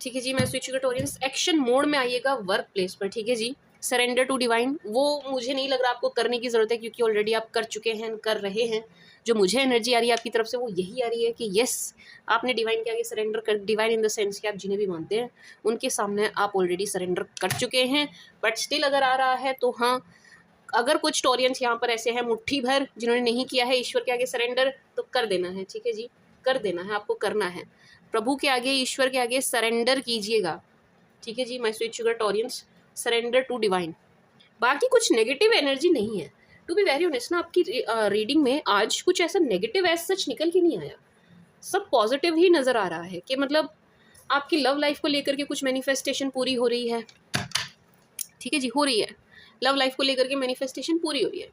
Speaker 1: ठीक है जी, मैं स्विच टॉरियंस, एक्शन मोड में आइएगा वर्क प्लेस पर। ठीक है जी, सरेंडर टू डिवाइन, वो मुझे नहीं लग रहा आपको करने की ज़रूरत है, क्योंकि ऑलरेडी आप कर चुके हैं, कर रहे हैं। जो मुझे एनर्जी आ रही है आपकी तरफ से वो यही आ रही है कि यस, आपने डिवाइन के आगे सरेंडर कर, डिवाइन इन द सेंस कि आप जिन्हें भी मानते हैं उनके सामने आप ऑलरेडी सरेंडर कर चुके हैं। बट स्टिल अगर आ रहा है तो हाँ, अगर कुछ टॉरियंस यहाँ पर ऐसे हैं मुट्ठी भर जिन्होंने नहीं किया है ईश्वर के आगे सरेंडर, तो कर देना है। ठीक है जी, कर देना है, आपको करना है। प्रभु के आगे, ईश्वर के आगे सरेंडर कीजिएगा। ठीक है जी, my sweet sugar Taureans, surrender to divine. बाकी कुछ नेगेटिव एनर्जी नहीं है। टू बी वेरी ऑनेस्ट ना, आपकी रीडिंग में आज कुछ ऐसा नेगेटिव एज सच निकल के नहीं आया, सब पॉजिटिव ही नज़र आ रहा है। कि मतलब आपकी लव लाइफ को लेकर के कुछ मैनिफेस्टेशन पूरी हो रही है। ठीक है जी, हो रही है, लव लाइफ को लेकर के मैनिफेस्टेशन पूरी हो रही है,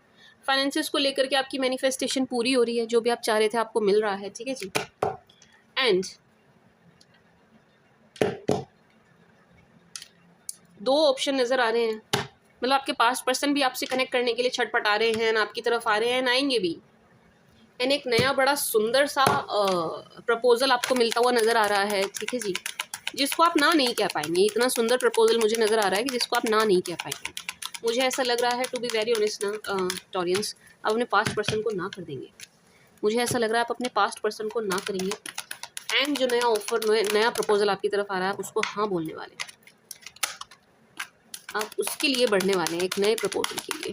Speaker 1: फाइनेंसिस को लेकर के आपकी मैनिफेस्टेशन पूरी हो रही है, जो भी आप चाह रहे थे आपको मिल रहा है। ठीक है जी, एंड दो ऑप्शन नज़र आ रहे हैं, मतलब आपके पास पर्सन भी आपसे कनेक्ट करने के लिए छटपटा रहे हैं, आपकी तरफ आ रहे हैं, आएंगे भी। एंड एक नया बड़ा सुंदर सा प्रपोजल आपको मिलता हुआ नज़र आ रहा है। ठीक है जी, जिसको आप ना नहीं कह पाएंगे। इतना सुंदर प्रपोजल मुझे नज़र आ रहा है कि जिसको आप ना नहीं कह पाएंगे। मुझे ऐसा लग रहा है, टू बी वेरी ऑनेस्ट ना टॉरियंस, आप अपने पास्ट पर्सन को ना कर देंगे। मुझे ऐसा लग रहा है आप अपने पास्ट पर्सन को ना करेंगे, एंड जो नया ऑफर, नया प्रपोजल आपकी तरफ आ रहा है, आप उसको हाँ बोलने वाले हैं, आप उसके लिए बढ़ने वाले हैं, एक नए प्रपोजल के लिए।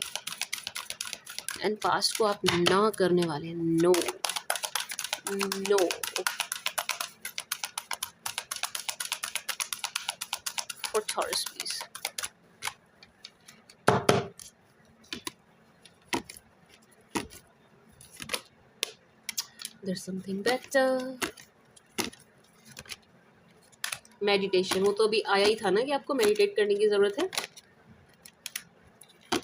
Speaker 1: एंड पास्ट को आप ना करने वाले हैं, no no. For Taurus please, there something better. Meditation, वो तो अभी आया ही था ना कि आपको मेडिटेट करने की ज़रूरत है।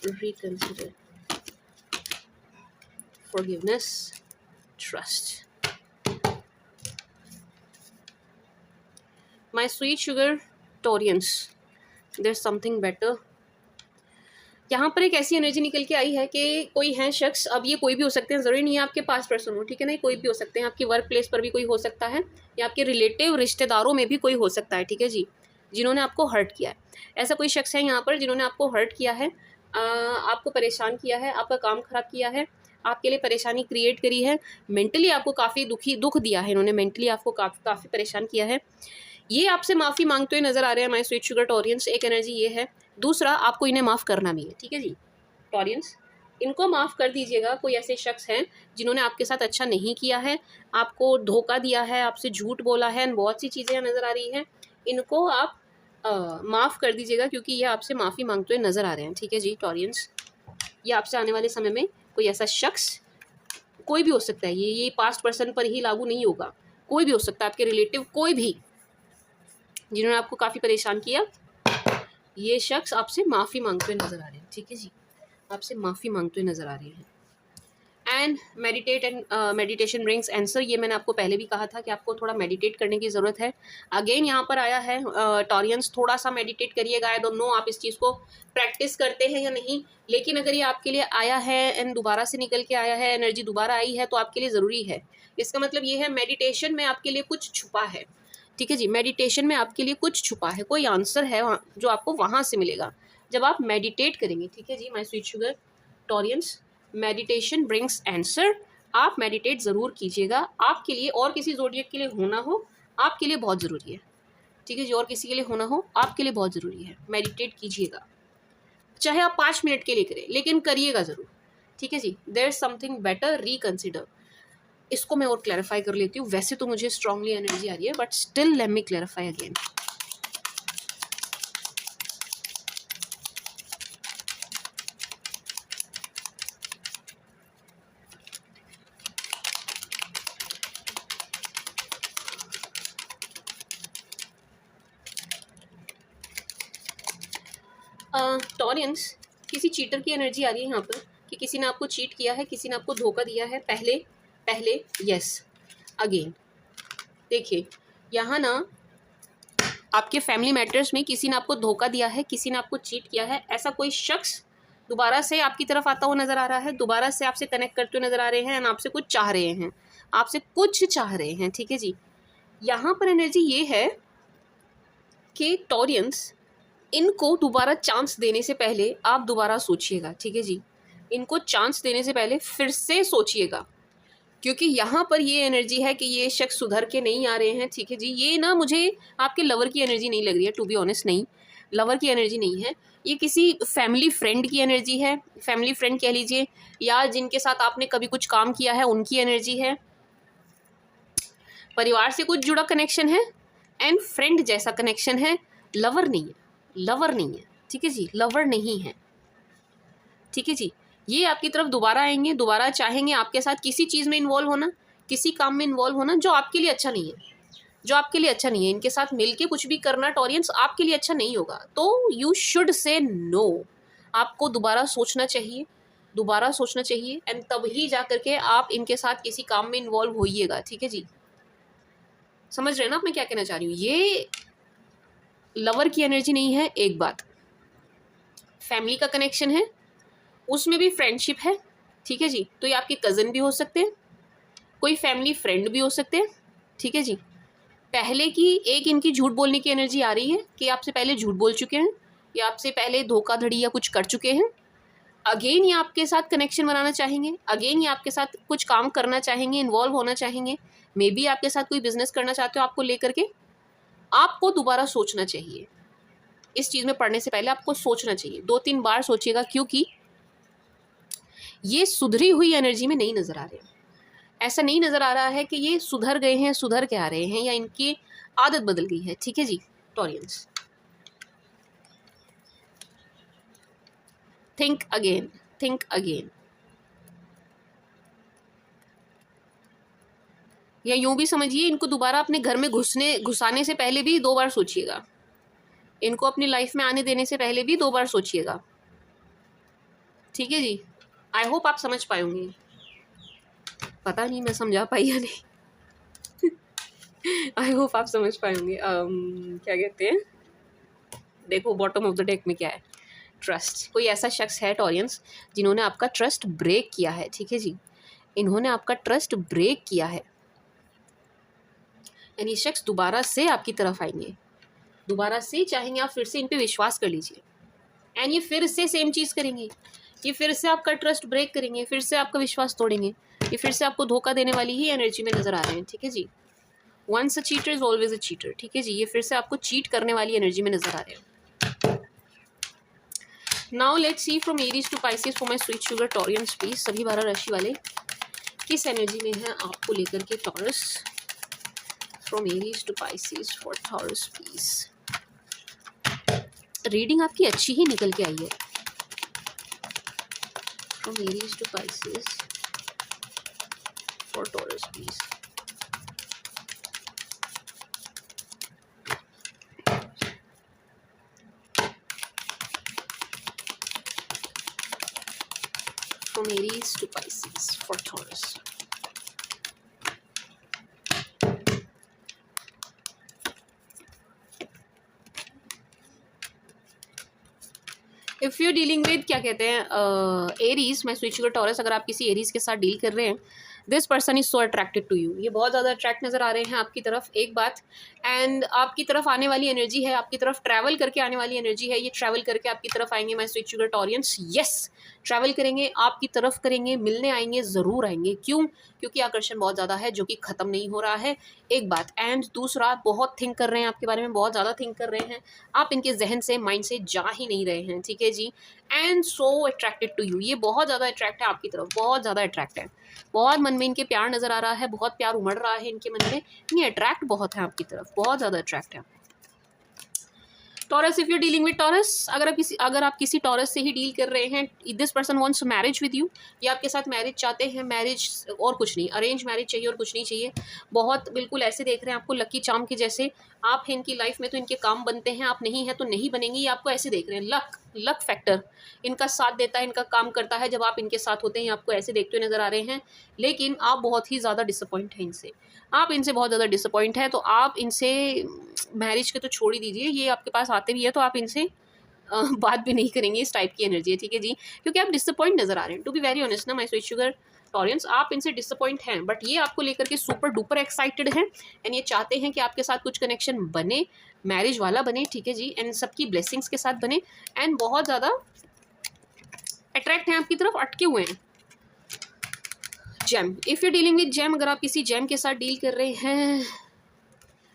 Speaker 1: Reconsider, forgiveness, trust. My sweet sugar Taureans, there something better. यहाँ पर एक ऐसी एनर्जी निकल के आई है कि कोई है शख्स, अब ये कोई भी हो सकते हैं, ज़रूरी नहीं है आपके पास पर्सन हो। ठीक है ना, कोई भी हो सकते हैं, आपकी वर्क प्लेस पर भी कोई हो सकता है, या आपके रिलेटिव रिश्तेदारों में भी कोई हो सकता है। ठीक है जी, जिन्होंने आपको हर्ट किया है, ऐसा कोई शख्स है यहाँ पर जिन्होंने आपको हर्ट किया है, आपको परेशान किया है, आपका काम ख़राब किया है, आपके लिए परेशानी क्रिएट करी है, मेंटली आपको काफ़ी दुख दिया है इन्होंने, मेंटली आपको काफ़ी परेशान किया है। ये आपसे माफ़ी मांगते हुए नज़र आ रहे हैं माय स्वीट शुगर टॉरियंस, एक एनर्जी ये है। दूसरा, आपको इन्हें माफ़ करना भी है। ठीक है जी टॉरियंस, इनको माफ़ कर दीजिएगा। कोई ऐसे शख्स हैं जिन्होंने आपके साथ अच्छा नहीं किया है, आपको धोखा दिया है, आपसे झूठ बोला है, बहुत सी चीज़ें नज़र आ रही हैं, इनको आप माफ़ कर दीजिएगा, क्योंकि ये आपसे माफ़ी मांगते हुए नज़र आ रहे हैं। ठीक है जी टॉरियंस, ये आपसे आने वाले समय में कोई ऐसा शख्स, कोई भी हो सकता है, ये पास्ट पर्सन पर ही लागू नहीं होगा, कोई भी हो सकता है, आपके रिलेटिव कोई भी, जिन्होंने आपको काफ़ी परेशान किया, ये शख्स आपसे माफ़ी मांगते हुए नज़र आ रहे हैं, ठीक है जी, आपसे माफ़ी मांगते हुए नज़र आ रहे हैं। And meditate and meditation brings answer, ये मैंने आपको पहले भी कहा था कि आपको थोड़ा मेडिटेट करने की ज़रूरत है। अगेन यहाँ पर आया है टॉरियंस, थोड़ा सा मेडिटेट करिएगा। आई डोंट नो आप इस चीज़ को प्रैक्टिस करते हैं या नहीं, लेकिन अगर ये आपके लिए आया है एंड दोबारा से निकल के आया है, एनर्जी दोबारा आई है, तो आपके लिए ज़रूरी है। इसका मतलब ये है मेडिटेशन में आपके लिए कुछ छुपा है, ठीक है जी, मेडिटेशन में आपके लिए कुछ छुपा है, कोई आंसर है जो आपको वहाँ से मिलेगा जब आप मेडिटेट करेंगे, ठीक है जी। My sweet sugar Taureans, meditation brings answer, आप मेडिटेट ज़रूर कीजिएगा। आपके लिए और किसी ज़ोडिएक के लिए होना हो, आपके लिए बहुत ज़रूरी है, ठीक है जी, और किसी के लिए होना हो आपके लिए बहुत ज़रूरी है। मेडिटेट कीजिएगा, चाहे आप 5 मिनट के लिए करें, लेकिन करिएगा ज़रूर, ठीक है जी। There is something better, reconsider. इसको मैं और क्लैरिफाई कर लेती हूँ। वैसे तो मुझे स्ट्रांगली एनर्जी आ रही है, but still let me clarify again. Taureans, किसी चीटर की एनर्जी आ रही है यहाँ पर कि किसी ने आपको चीट किया है, किसी ने आपको धोखा दिया है पहले पहले। यस, अगेन देखिए यहाँ ना आपके फैमिली मैटर्स में किसी ने आपको धोखा दिया है, किसी ने आपको चीट किया है। ऐसा कोई शख्स दोबारा से आपकी तरफ आता हुआ नज़र आ रहा है, दोबारा से आपसे कनेक्ट करते हुए नज़र आ रहे हैं एंड आपसे कुछ चाह रहे हैं, आपसे कुछ चाह रहे हैं, ठीक है जी। यहाँ पर एनर्जी ये है कि टॉरियंस, इनको दोबारा चांस देने से पहले आप दोबारा सोचिएगा, ठीक है जी। इनको चांस देने से पहले फिर से सोचिएगा, क्योंकि यहाँ पर ये एनर्जी है कि ये शख्स सुधर के नहीं आ रहे हैं, ठीक है जी। ये ना मुझे आपके लवर की एनर्जी नहीं लग रही है, टू बी ऑनेस्ट, नहीं, लवर की एनर्जी नहीं है। ये किसी फैमिली फ्रेंड की एनर्जी है, फैमिली फ्रेंड कह लीजिए, या जिनके साथ आपने कभी कुछ काम किया है उनकी एनर्जी है। परिवार से कुछ जुड़ा कनेक्शन है एंड फ्रेंड जैसा कनेक्शन है, लवर नहीं है, लवर नहीं है, ठीक है जी, लवर नहीं है, ठीक है जी। ये आपकी तरफ दोबारा आएंगे, दोबारा चाहेंगे आपके साथ किसी चीज़ में इन्वॉल्व होना, किसी काम में इन्वॉल्व होना जो आपके लिए अच्छा नहीं है, जो आपके लिए अच्छा नहीं है। इनके साथ मिलके कुछ भी करना टॉरियंस आपके लिए अच्छा नहीं होगा, तो यू शुड से नो। आपको दोबारा सोचना चाहिए, दोबारा सोचना चाहिए एंड तब ही जा करके आप इनके साथ किसी काम में इन्वॉल्व होइएगा, ठीक है जी। समझ रहे हैं ना आप मैं क्या कहना चाह रही हूँ। ये लवर की एनर्जी नहीं है, एक बात, फैमिली का कनेक्शन है, उसमें भी फ्रेंडशिप है, ठीक है जी। तो ये आपके कज़न भी हो सकते हैं, कोई फैमिली फ्रेंड भी हो सकते हैं, ठीक है जी। पहले की एक इनकी झूठ बोलने की एनर्जी आ रही है कि आपसे पहले झूठ बोल चुके हैं या आपसे पहले धोखाधड़ी या कुछ कर चुके हैं। अगेन ये आपके साथ कनेक्शन बनाना चाहेंगे, अगेन ये आपके साथ कुछ काम करना चाहेंगे, इन्वॉल्व होना चाहेंगे, मे बी आपके साथ कोई बिजनेस करना चाहते हो आपको लेकर के। आपको दोबारा सोचना चाहिए, इस चीज़ में पढ़ने से पहले आपको सोचना चाहिए, 2-3 बार सोचिएगा, क्योंकि ये सुधरी हुई एनर्जी में नहीं नज़र आ रहे। ऐसा नहीं नज़र आ रहा है कि ये सुधर गए हैं, सुधर के आ रहे हैं, या इनकी आदत बदल गई है, ठीक है जी Taureans. Think again, think again. या यूं भी समझिए, इनको दोबारा अपने घर में घुसाने से पहले भी 2 बार सोचिएगा, इनको अपनी लाइफ में आने देने से पहले भी 2 बार सोचिएगा, ठीक है जी। आई होप आप समझ पाए होंगे, पता नहीं मैं समझा पाई या नहीं। आई होप आप समझ पाए होंगे। क्या कहते हैं, देखो बॉटम ऑफ द डेक में क्या है, ट्रस्ट। कोई ऐसा शख्स है टॉरियंस जिन्होंने आपका ट्रस्ट ब्रेक किया है, ठीक है जी, इन्होंने आपका ट्रस्ट ब्रेक किया है एंड ये शख्स दोबारा से आपकी तरफ आएंगे, दोबारा से चाहेंगे आप फिर से इन पे विश्वास कर लीजिए एंड ये फिर से सेम चीज़ करेंगे, ये फिर से आपका ट्रस्ट ब्रेक करेंगे, फिर से आपका विश्वास तोड़ेंगे, ये फिर से आपको धोखा देने वाली ही एनर्जी में नज़र आ रहे हैं, ठीक है जी। Once a cheater is always a cheater, ठीक है जी, ये फिर से आपको चीट करने वाली एनर्जी में नज़र आ रहे हैं। Now let's see from Aries to Pisces for my sweet sugar Taureans please. सभी 12 राशि वाले किस एनर्जी में है आपको लेकर के Taurus, from Aries to Pisces for Taurus please. Reading आपकी अच्छी ही निकल के आई है, from Aries to Pisces for Taurus please. From Aries to Pisces for Taurus. If you dealing with क्या कहते हैं एरीज, मैं स्विच टू टॉरस, अगर आप किसी एरीज के साथ डील कर रहे हैं, this person is so attracted to you, ये बहुत ज़्यादा अट्रैक्ट नज़र आ रहे हैं आपकी तरफ, एक बात। एंड आपकी तरफ आने वाली एनर्जी है, आपकी तरफ ट्रैवल करके आने वाली एनर्जी है, ये ट्रैवल करके आपकी तरफ आएंगे my sweet sugar Taureans. Yes, travel करेंगे, आपकी तरफ करेंगे, मिलने आएंगे, ज़रूर आएंगे। क्यों? क्योंकि आकर्षण बहुत ज़्यादा है जो कि ख़त्म नहीं हो रहा है, एक बात। एंड दूसरा, बहुत थिंक कर रहे हैं आपके बारे में, बहुत ज़्यादा थिंक कर रहे हैं, आप इनके जहन से, माइंड से जा ही नहीं रहे हैं, ठीक है जी। And so attracted to you, ये बहुत ज़्यादा अट्रैक्ट है आपकी तरफ, बहुत ज़्यादा अट्रैक्ट है, बहुत मन में इनके प्यार नज़र आ रहा है, बहुत प्यार उमड़ रहा है इनके मन में, ये अट्रैक्ट बहुत है आपकी तरफ, बहुत ज़्यादा अट्रैक्ट है। Taurus, if you dealing with taurus, अगर आप किसी टॉरस से ही डील कर रहे हैं, this person wants marriage with you, ये आपके साथ मैरिज चाहते हैं, मैरिज और कुछ नहीं, अरेंज मैरिज चाहिए और कुछ नहीं चाहिए। बहुत बिल्कुल ऐसे देख रहे हैं आपको लकी चार्म के जैसे, आप हैं इनकी लाइफ में तो इनके काम बनते हैं, आप नहीं हैं तो नहीं बनेंगे, ये आपको ऐसे देख रहे हैं। लक फैक्टर इनका साथ देता है, इनका काम करता है जब आप इनके साथ होते हैं, आपको ऐसे देखते हुए नज़र आ रहे हैं। लेकिन आप बहुत ही ज़्यादा डिसअपॉइंट हैं इनसे, आप इनसे बहुत ज़्यादा डिसअपॉइंट है, तो आप इनसे मैरिज के तो छोड़ ही दीजिए, ये आपके पास आते भी है तो आप इनसे बात भी नहीं करेंगे, इस टाइप की एनर्जी है, ठीक है जी। क्योंकि आप डिसअपॉइंट नज़र आ रहे हैं, टू बी वेरी ऑनेस्ट ना माय स्वीट शुगर टॉरियंस, आप इनसे डिसअपॉइंट हैं, बट ये आपको लेकर के सुपर डुपर एक्साइटेड हैं, एंड ये चाहते हैं कि आपके साथ कुछ कनेक्शन बने, मैरिज वाला बने, ठीक है जी, एंड सबकी ब्लेसिंग्स के साथ बने, एंड बहुत ज़्यादा अट्रैक्ट हैं आपकी तरफ, अटके हुए हैं। Gem, if you dealing with gem, अगर आप किसी जेम के साथ डील कर रहे हैं,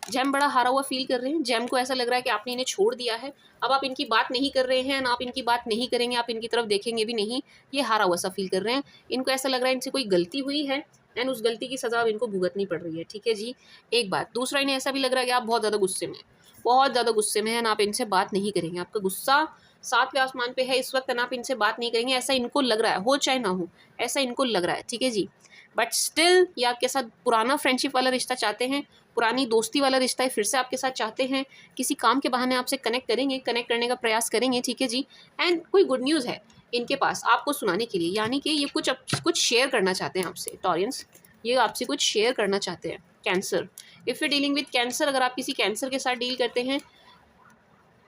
Speaker 1: जेम बड़ा हारा हुआ फील कर रहे हैं, जेम को ऐसा लग रहा है कि आपने इन्हें छोड़ दिया है, अब आप इनकी बात नहीं कर रहे हैं, ना आप इनकी बात नहीं करेंगे, आप इनकी तरफ देखेंगे भी नहीं, ये हारा हुआ सा फील कर रहे हैं, इनको ऐसा लग रहा है इनसे कोई गलती हुई है, एंड उस गलती की सज़ा अब इनको भुगतनी पड़ रही है, ठीक है जी, एक बात। दूसरा, इन्हें ऐसा भी लग रहा है कि आप बहुत ज़्यादा गुस्से में, बहुत ज़्यादा गुस्से में हैं, ना आप इनसे बात नहीं करेंगे, आपका गुस्सा 7वें आसमान पे है इस वक्त, ना आप इनसे बात नहीं करेंगे, ऐसा इनको लग रहा है, हो चाहे ना हो, ऐसा इनको लग रहा है, ठीक है जी। बट स्टिल ये आपके साथ पुराना फ्रेंडशिप वाला रिश्ता चाहते हैं, पुरानी दोस्ती वाला रिश्ता है, फिर से आपके साथ चाहते हैं, किसी काम के बहाने आपसे कनेक्ट करेंगे, कनेक्ट करने का प्रयास करेंगे, ठीक है जी। एंड कोई गुड न्यूज़ है इनके पास आपको सुनाने के लिए, यानी कि ये कुछ शेयर करना चाहते हैं आपसे टॉरियंस, ये आपसे कुछ शेयर करना चाहते हैं। Cancer, if you dealing with cancer, अगर आप किसी कैंसर के साथ डील करते हैं,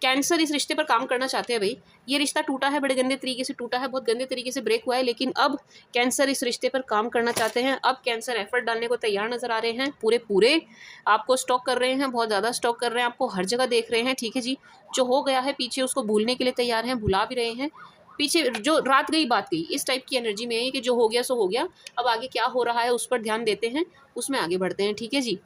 Speaker 1: कैंसर इस रिश्ते पर काम करना चाहते हैं। भाई ये रिश्ता टूटा है, बड़े गंदे तरीके से टूटा है, बहुत गंदे तरीके से ब्रेक हुआ है, लेकिन अब कैंसर इस रिश्ते पर काम करना चाहते हैं, अब कैंसर एफर्ट डालने को तैयार नज़र आ रहे हैं, पूरे आपको स्टॉक कर रहे हैं, बहुत ज़्यादा स्टॉक कर रहे हैं, आपको हर जगह देख रहे हैं, ठीक है जी। जो हो गया है पीछे उसको भूलने के लिए तैयार हैं, भुला भी रहे हैं, पीछे जो रात गई बात गई, इस टाइप की एनर्जी में है कि जो हो गया सो हो गया, अब आगे क्या हो रहा है उस पर ध्यान देते हैं, उसमें आगे बढ़ते हैं, ठीक है जी।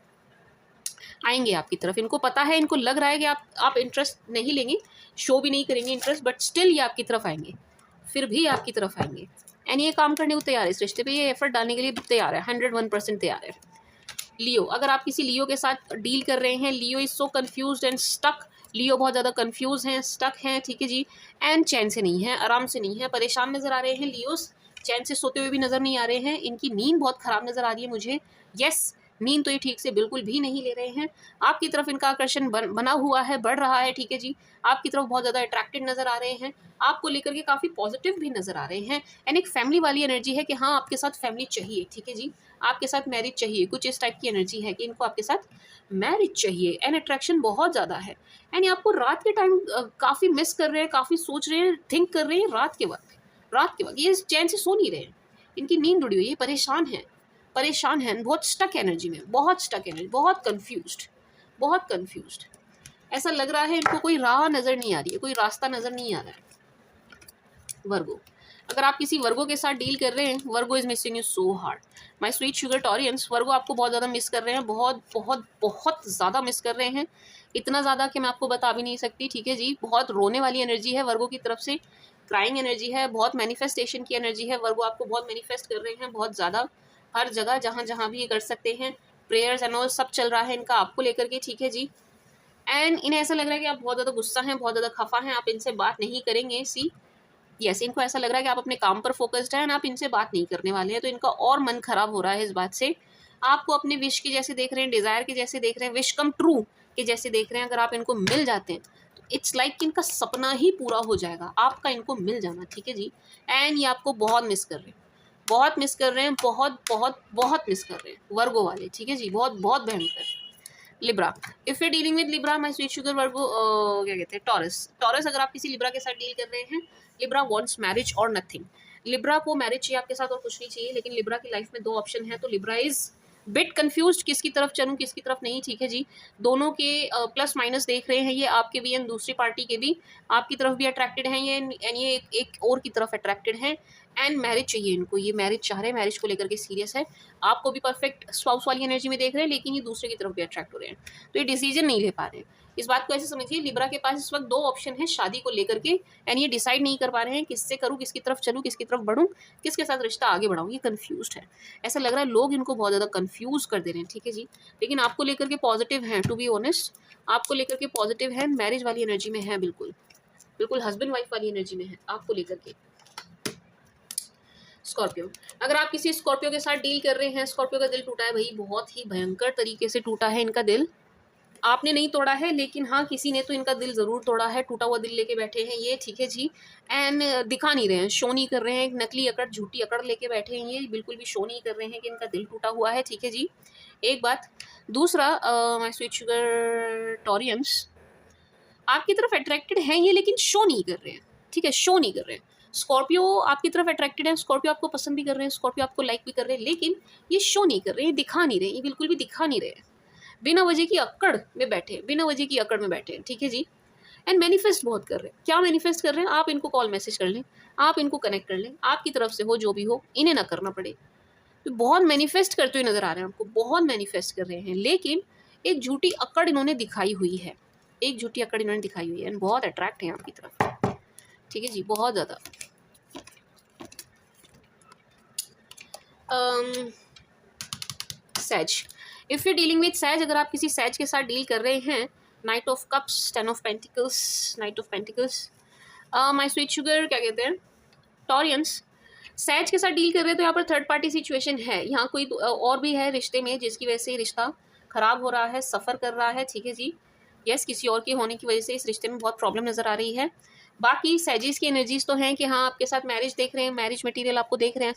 Speaker 1: आएंगे आपकी तरफ, इनको पता है, इनको लग रहा है कि आप इंटरेस्ट नहीं लेंगे, शो भी नहीं करेंगे इंटरेस्ट, बट स्टिल ये आपकी तरफ आएंगे, फिर भी आपकी तरफ आएंगे, एंड ये काम करने को तैयार है, इस रिश्ते पे ये एफर्ट डालने के लिए तैयार है, 101% तैयार है। लियो, अगर आप किसी लियो के साथ डील कर रहे हैं, Leo is so confuse and stuck, Leo बहुत ज़्यादा कन्फ्यूज हैं, स्टक हैं, ठीक है जी, एंड चैन से नहीं है, आराम से नहीं है, परेशान नज़र आ रहे हैं लियोस, चैन से सोते हुए भी नज़र नहीं आ रहे हैं, इनकी नींद बहुत ख़राब नज़र आ रही है मुझे। यस, नींद तो ये ठीक से बिल्कुल भी नहीं ले रहे हैं, आपकी तरफ इनका आकर्षण बना हुआ है, बढ़ रहा है, ठीक है जी, आपकी तरफ बहुत ज़्यादा अट्रैक्टेड नज़र आ रहे हैं, आपको लेकर के काफ़ी पॉजिटिव भी नज़र आ रहे हैं, एंड एक फैमिली वाली एनर्जी है कि हाँ आपके साथ फैमिली चाहिए, ठीक है जी, आपके साथ मैरिज चाहिए, कुछ इस टाइप की एनर्जी है कि इनको आपके साथ मैरिज चाहिए, एंड अट्रैक्शन बहुत ज़्यादा है, एंड ये आपको रात के टाइम काफ़ी मिस कर रहे हैं, काफ़ी सोच रहे हैं, थिंक कर रहे हैं, रात के वक्त ये चैन से सो नहीं रहे हैं, इनकी नींद उड़ी हुई है, परेशान हैं, बहुत स्टक एनर्जी में, बहुत स्टक एनर्जी, बहुत कन्फ्यूज्ड, ऐसा लग रहा है इनको कोई राह नज़र नहीं आ रही है, कोई रास्ता नज़र नहीं आ रहा है। वर्गो, अगर आप किसी वर्गो के साथ डील कर रहे हैं, Virgo is missing you so hard my sweet sugar Taureans, Virgo आपको बहुत ज़्यादा मिस कर रहे हैं, बहुत ज़्यादा मिस कर रहे हैं, इतना ज़्यादा कि मैं आपको बता भी नहीं सकती, ठीक है जी। बहुत रोने वाली एनर्जी है वर्गो की तरफ से, क्राइंग एनर्जी है, बहुत मैनिफेस्टेशन की एनर्जी है, वर्गो आपको बहुत मैनिफेस्ट कर रहे हैं, बहुत ज़्यादा, हर जगह जहाँ भी ये कर सकते हैं, प्रेयर्स एंड ऑल सब चल रहा है इनका आपको लेकर के, ठीक है जी। एंड इन्हें ऐसा लग रहा है कि आप बहुत ज़्यादा गुस्सा हैं, बहुत ज़्यादा खफा हैं, आप इनसे बात नहीं करेंगे, सी यस, इनको ऐसा लग रहा है कि आप अपने काम पर फोकस्ड हैं, आप इनसे बात नहीं करने वाले हैं, तो इनका और मन खराब हो रहा है इस बात से, आपको अपने विश के जैसे देख रहे हैं, डिज़ायर के जैसे देख रहे हैं, विश कम ट्रू के जैसे देख रहे हैं, अगर आप इनको मिल जाते हैं तो इट्स लाइक कि इनका सपना ही पूरा हो जाएगा, आपका इनको मिल जाना, ठीक है जी, एंड ये आपको बहुत मिस कर रहे हैं, बहुत मिस कर रहे हैं, बहुत बहुत बहुत मिस कर रहे हैं वर्गो वाले, ठीक है जी, बहुत बहुत भयंकर। Libra, if you dealing with Libra my sweet sugar Virgo, क्या कहते हैं, टॉरस। टॉरस अगर आप किसी लिब्रा के साथ डील कर रहे हैं, लिब्रा वांट्स मैरिज और नथिंग। लिब्रा को मैरिज चाहिए आपके साथ और कुछ नहीं चाहिए, लेकिन लिब्रा की लाइफ में दो ऑप्शन है, तो लिब्रा इज बिट कंफ्यूज्ड किसकी तरफ चलूं किसकी तरफ नहीं, ठीक है जी। दोनों के प्लस माइनस देख रहे हैं ये, आपके भी एंड दूसरी पार्टी के भी, आपकी तरफ भी अट्रैक्टेड हैं ये, एंड ये एक और की तरफ अट्रैक्टेड हैं, एंड मैरिज चाहिए इनको, ये मैरिज चाह रहे हैं, मैरिज को लेकर के सीरियस है। आपको भी परफेक्ट स्पाउस वाली एनर्जी में देख रहे हैं, लेकिन ये दूसरे की तरफ भी अट्रैक्ट हो रहे हैं, तो ये डिसीजन नहीं ले पा रहे हैं। इस बात को ऐसे समझिए, लिब्रा के पास इस वक्त दो ऑप्शन है शादी को लेकर के, एंड ये डिसाइड नहीं कर पा रहे हैं किससे करूँ, किसकी तरफ चलूँ, किसकी तरफ बढ़ूँ, किसके साथ रिश्ता आगे बढ़ाऊँ, ये कंफ्यूज्ड है। ऐसा लग रहा है लोग इनको बहुत ज़्यादा कंफ्यूज कर दे रहे हैं, ठीक है जी। लेकिन आपको लेकर के पॉजिटिव हैं, टू बी ऑनेस्ट आपको लेकर के पॉजिटिव है, मैरिज वाली एनर्जी में है, बिल्कुल बिल्कुल हस्बैंड वाइफ वाली एनर्जी में है आपको लेकर के। स्कॉर्पियो, अगर आप किसी स्कॉर्पियो के साथ डील कर रहे हैं, स्कॉर्पियो का दिल टूटा है भाई, बहुत ही भयंकर तरीके से टूटा है इनका दिल। आपने नहीं तोड़ा है, लेकिन हाँ किसी ने तो इनका दिल ज़रूर तोड़ा है, टूटा हुआ दिल लेके बैठे हैं ये, ठीक है जी। एंड दिखा नहीं रहे हैं, शो नहीं कर रहे हैं, एक नकली अकड़ झूठी अकड़ लेके बैठे हैं ये, बिल्कुल भी शो नहीं कर रहे हैं कि इनका दिल टूटा हुआ है, ठीक है जी। एक बात, दूसरा माय स्वीट शुगर टॉरियंस, आपकी तरफ अट्रैक्टेड हैं ये, लेकिन शो नहीं कर रहे हैं, ठीक है, शो नहीं कर रहे हैं। स्कॉर्पियो आपकी तरफ अट्रैक्टेड है, स्कॉर्पियो आपको पसंद भी कर रहे हैं, स्कॉर्पियो आपको लाइक भी कर रहे हैं, लेकिन ये शो नहीं कर रहे हैं, दिखा नहीं रहे हैं, ये बिल्कुल भी दिखा नहीं रहे हैं, बिना वजह की अक्कड़ में बैठे, बिना वजह की अकड़ में बैठे हैं, ठीक है जी। एंड मैनिफेस्ट बहुत कर रहे हैं, क्या मैनिफेस्ट कर रहे हैं, आप इनको कॉल मैसेज कर लें, आप इनको कनेक्ट कर लें, आपकी तरफ से हो जो भी हो, इन्हें ना करना पड़े। तो बहुत मैनिफेस्ट करते हुए नजर आ रहे हैं आपको, बहुत मैनिफेस्ट कर रहे हैं, लेकिन एक झूठी अकड़ इन्होंने दिखाई हुई है, एक झूठी अकड़ इन्होंने दिखाई हुई है, एंड बहुत अट्रैक्ट है आपकी तरफ, ठीक है जी, बहुत ज़्यादा। सैज, इफ़ यू डीलिंग विद सैज, अगर आप किसी सैज के साथ डील कर रहे हैं, night of cups, 10 of pentacles, night of pentacles, my sweet sugar, क्या कहते हैं, टॉरियंस, सैज के साथ डील कर रहे हैं, तो यहाँ पर थर्ड पार्टी सिचुएशन है, यहाँ कोई और भी है रिश्ते में जिसकी वजह से रिश्ता खराब हो रहा है, सफ़र कर रहा है, ठीक है जी। यस, किसी और के होने की वजह से इस रिश्ते में बहुत प्रॉब्लम नज़र आ रही है। बाकी सैजिस की एनर्जीज तो हैं कि हाँ आपके साथ मैरिज देख रहे हैं, मैरिज मटेरियल आपको देख रहे हैं,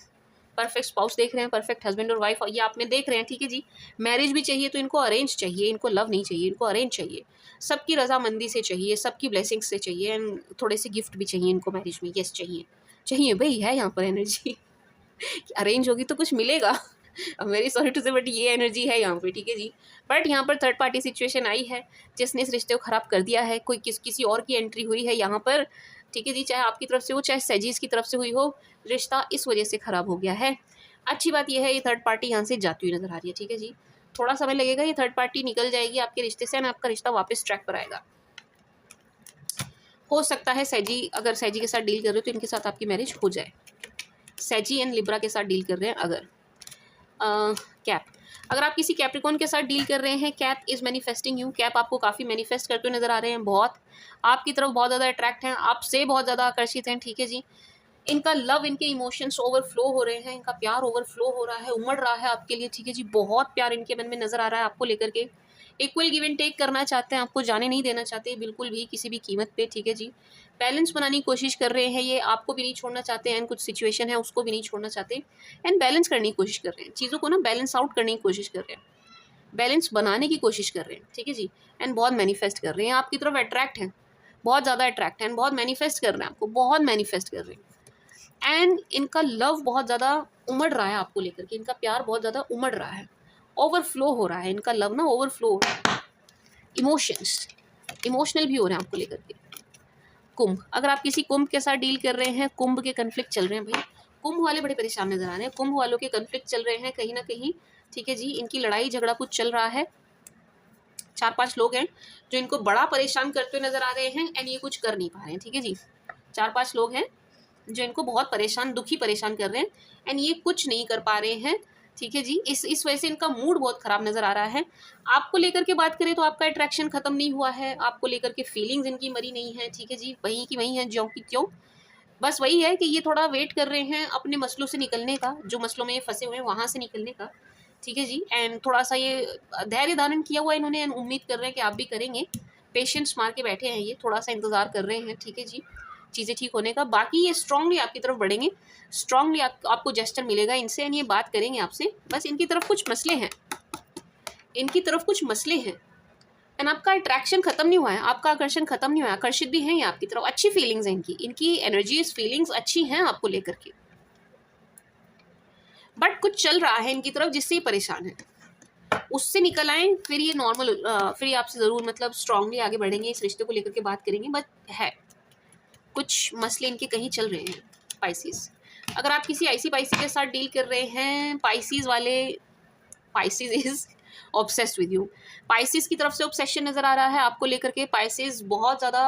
Speaker 1: परफेक्ट स्पाउस देख रहे हैं, परफेक्ट हस्बैंड और वाइफ ये आप में देख रहे हैं, ठीक है जी। मैरिज भी चाहिए तो इनको अरेंज चाहिए, इनको लव नहीं चाहिए, इनको अरेंज चाहिए, सबकी रजामंदी से चाहिए, सबकी ब्लेसिंग्स से चाहिए, एंड थोड़े से गिफ्ट भी चाहिए इनको मैरिज में, यस चाहिए, चाहिए भाई, है यहाँ पर एनर्जी अरेंज होगी तो कुछ मिलेगा very sorry to say, but ये एनर्जी है यहाँ पे, ठीक है जी। बट यहाँ पर थर्ड पार्टी सिचुएशन आई है जिसने इस रिश्ते को ख़राब कर दिया है, कोई किसी और की एंट्री हुई है यहाँ पर, ठीक है जी, चाहे आपकी तरफ से हो चाहे सैजीज की तरफ से हुई हो, रिश्ता इस वजह से ख़राब हो गया है। अच्छी बात यह है ये थर्ड पार्टी यहाँ से जाती हुई नज़र आ रही है, ठीक है जी। थोड़ा समय लगेगा, ये थर्ड पार्टी निकल जाएगी आपके रिश्ते से, एंड आपका रिश्ता वापस ट्रैक पर आएगा। हो सकता है सैजी, अगर सैजी के साथ डील कर रहे हो तो इनके साथ आपकी मैरिज हो जाए, सैजी एंड लिब्रा के साथ डील कर रहे हैं अगर। कैप, अगर आप किसी कैप्रिकॉन के साथ डील कर रहे हैं, cap is manifesting you, cap आपको काफ़ी मैनिफेस्ट करते हुए नज़र आ रहे हैं, बहुत आपकी तरफ बहुत ज़्यादा अट्रैक्ट हैं, आपसे बहुत ज़्यादा आकर्षित हैं, ठीक है जी। इनका लव, इनके इमोशंस ओवरफ्लो हो रहे हैं, इनका प्यार ओवरफ्लो हो रहा है, उमड़ रहा है आपके लिए, ठीक है जी। बहुत प्यार इनके मन में नज़र आ रहा है आपको लेकर के, इक्वल गिव एंड टेक करना चाहते हैं, आपको जाने नहीं देना चाहते बिल्कुल भी किसी भी कीमत पे, ठीक है जी। बैलेंस बनाने की कोशिश कर रहे हैं ये, आपको भी नहीं छोड़ना चाहते, एंड कुछ सिचुएशन है उसको भी नहीं छोड़ना चाहते, एंड बैलेंस करने की कोशिश कर रहे हैं, चीज़ों को ना बैलेंस आउट करने की कोशिश कर रहे हैं, बैलेंस बनाने की कोशिश कर रहे हैं, ठीक है जी। एंड बहुत मैनिफेस्ट कर रहे हैं, आपकी तरफ अट्रैक्ट हैं, बहुत ज़्यादा अट्रैक्ट हैं, बहुत मैनिफेस्ट कर रहे हैं आपको, बहुत मैनिफेस्ट कर रहे हैं, एंड इनका लव बहुत ज़्यादा उमड़ रहा है आपको लेकर के, इनका प्यार बहुत ज़्यादा उमड़ रहा है, ओवरफ्लो हो रहा है, इनका लव ना ओवरफ्लो हो रहा है, इमोशंस इमोशनल भी हो रहे हैं आपको लेकर के। कुंभ, अगर आप किसी कुंभ के साथ डील कर रहे हैं, कुंभ के कन्फ्लिक्ट चल रहे हैं भाई, कुंभ वाले बड़े परेशान नजर आ रहे हैं, कुंभ वालों के कन्फ्लिक्ट चल रहे हैं कहीं ना कहीं, ठीक है जी। इनकी लड़ाई झगड़ा कुछ चल रहा है, 4-5 लोग हैं जो इनको बड़ा परेशान करते हुए नजर आ रहे हैं, एंड ये कुछ कर नहीं पा रहे हैं, ठीक है जी। 4-5 लोग हैं जो इनको बहुत परेशान, दुखी परेशान कर रहे हैं, एंड ये कुछ नहीं कर पा रहे हैं, ठीक है जी। इस वजह से इनका मूड बहुत ख़राब नज़र आ रहा है। आपको लेकर के बात करें तो आपका अट्रैक्शन ख़त्म नहीं हुआ है, आपको लेकर के फीलिंग्स इनकी मरी नहीं है, ठीक है जी, वहीं की वहीं है ज्यों की त्यों। बस वही है कि ये थोड़ा वेट कर रहे हैं अपने मसलों से निकलने का, जो मसलों में ये फंसे हुए हैं वहाँ से निकलने का, ठीक है जी। एंड थोड़ा सा ये धैर्य धारण किया हुआ है इन्होंने, उम्मीद कर रहे हैं कि आप भी करेंगे, पेशेंस मार के बैठे हैं ये, थोड़ा सा इंतज़ार कर रहे हैं, ठीक है जी। चीज़ें ठीक होने का। बाकी ये स्ट्रांगली आपकी तरफ बढ़ेंगे, स्ट्रांगली आपको जेस्चर मिलेगा इनसे एंड ये बात करेंगे आपसे। बस इनकी तरफ कुछ मसले हैं, इनकी तरफ कुछ मसले हैं एंड आपका अट्रैक्शन खत्म नहीं हुआ है, आपका आकर्षण खत्म नहीं हुआ है, आकर्षित भी हैं ये आपकी तरफ। अच्छी फीलिंग्स हैं इनकी, इनकी एनर्जीज फीलिंग्स अच्छी हैं आपको लेकर के, बट कुछ चल रहा है इनकी तरफ जिससे ये परेशान है, उससे निकल आए फिर ये नॉर्मल, फिर ये आपसे ज़रूर मतलब स्ट्रांगली आगे बढ़ेंगे, इस रिश्ते को लेकर के बात करेंगे। बट है कुछ मसले इनके कहीं चल रहे हैं। पाइसिस, अगर आप किसी ऐसी पाइसिस के साथ डील कर रहे हैं, पाइसिस वाले, Pisces is obsessed with you, Pisces की तरफ से ऑब्सेशन नज़र आ रहा है आपको लेकर के। पाइसिस बहुत ज़्यादा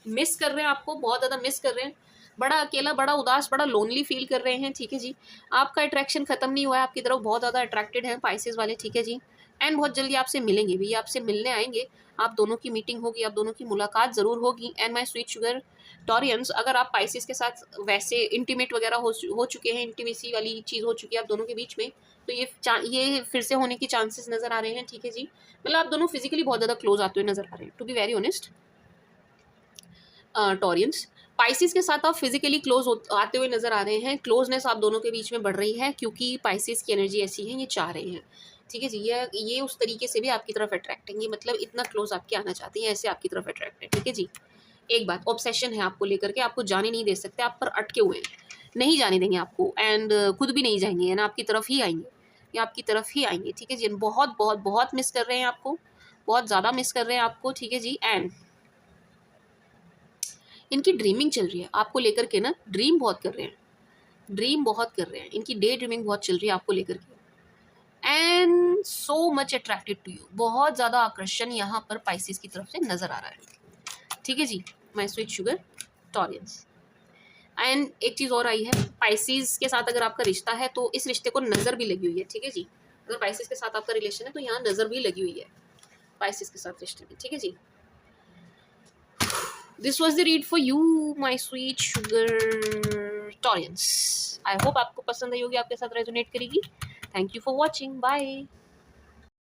Speaker 1: मिस कर रहे हैं आपको, बहुत ज़्यादा मिस कर रहे हैं, बड़ा अकेला, बड़ा उदास, बड़ा लोनली फील कर रहे हैं, ठीक है जी। आपका अट्रैक्शन खत्म नहीं हुआ है, आपकी तरफ बहुत ज़्यादा अट्रैक्टेड हैं पाइसिस वाले, ठीक है जी। एंड बहुत जल्दी आपसे मिलेंगे भी, आपसे मिलने आएंगे, आप दोनों की मीटिंग होगी, आप दोनों की मुलाकात ज़रूर होगी। And my sweet sugar Taureans, अगर आप पाइसिस के साथ वैसे इंटीमेट वगैरह हो चुके हैं, इंटीमेसी वाली चीज़ हो चुकी है आप दोनों के बीच में, तो ये फिर से होने की चांसेस नज़र आ रहे हैं, ठीक है जी। मतलब आप दोनों फिजिकली बहुत ज़्यादा क्लोज आते हुए नज़र आ रहे हैं, to be very honest Taureans. Pisces के साथ आप फिजिकली क्लोज आते हुए नजर आ रहे हैं, क्लोजनेस आप दोनों के बीच में बढ़ रही है, क्योंकि पाइसिस की एनर्जी ऐसी है, ये चाह रहे हैं, ठीक है जी। ये उस तरीके से भी आपकी तरफ अट्रैक्ट है, ये मतलब इतना क्लोज आपके आना चाहते हैं, ऐसे आपकी तरफ अट्रैक्ट है, ठीक है जी। एक बात, ऑब्सेशन है आपको लेकर के, आपको जाने नहीं दे सकते, आप पर अटके हुए हैं, नहीं जाने देंगे आपको, एंड खुद भी नहीं जाएंगे, ना आपकी तरफ ही आएंगे, या आपकी तरफ ही आएंगे, ठीक है जी। बहुत बहुत बहुत मिस कर रहे हैं आपको, बहुत ज़्यादा मिस कर रहे हैं आपको, ठीक है जी। एंड इनकी ड्रीमिंग चल रही है आपको लेकर के ना, ड्रीम बहुत कर रहे हैं, ड्रीम बहुत कर रहे हैं, इनकी डे ड्रीमिंग बहुत चल रही है आपको लेकर के। And so much attracted to you, बहुत ज़्यादा आकर्षण यहाँ पर पाइसिस की तरफ से नज़र आ रहा है, ठीक है जी। My sweet sugar Taureans. And एक चीज़ और आई है, पाइसिस के साथ अगर आपका रिश्ता है तो इस रिश्ते को नज़र भी लगी हुई है, ठीक है जी। अगर पाइसिस के साथ आपका रिलेशन है तो यहाँ नज़र भी लगी हुई है पाइसिस के साथ रिश्ते में, ठीक है जी। This was the read for you, my sweet sugar Taurians. I hope आपको पसंद आई होगी, आपके साथ रेजोनेट करेगी। Thank you for watching. Bye.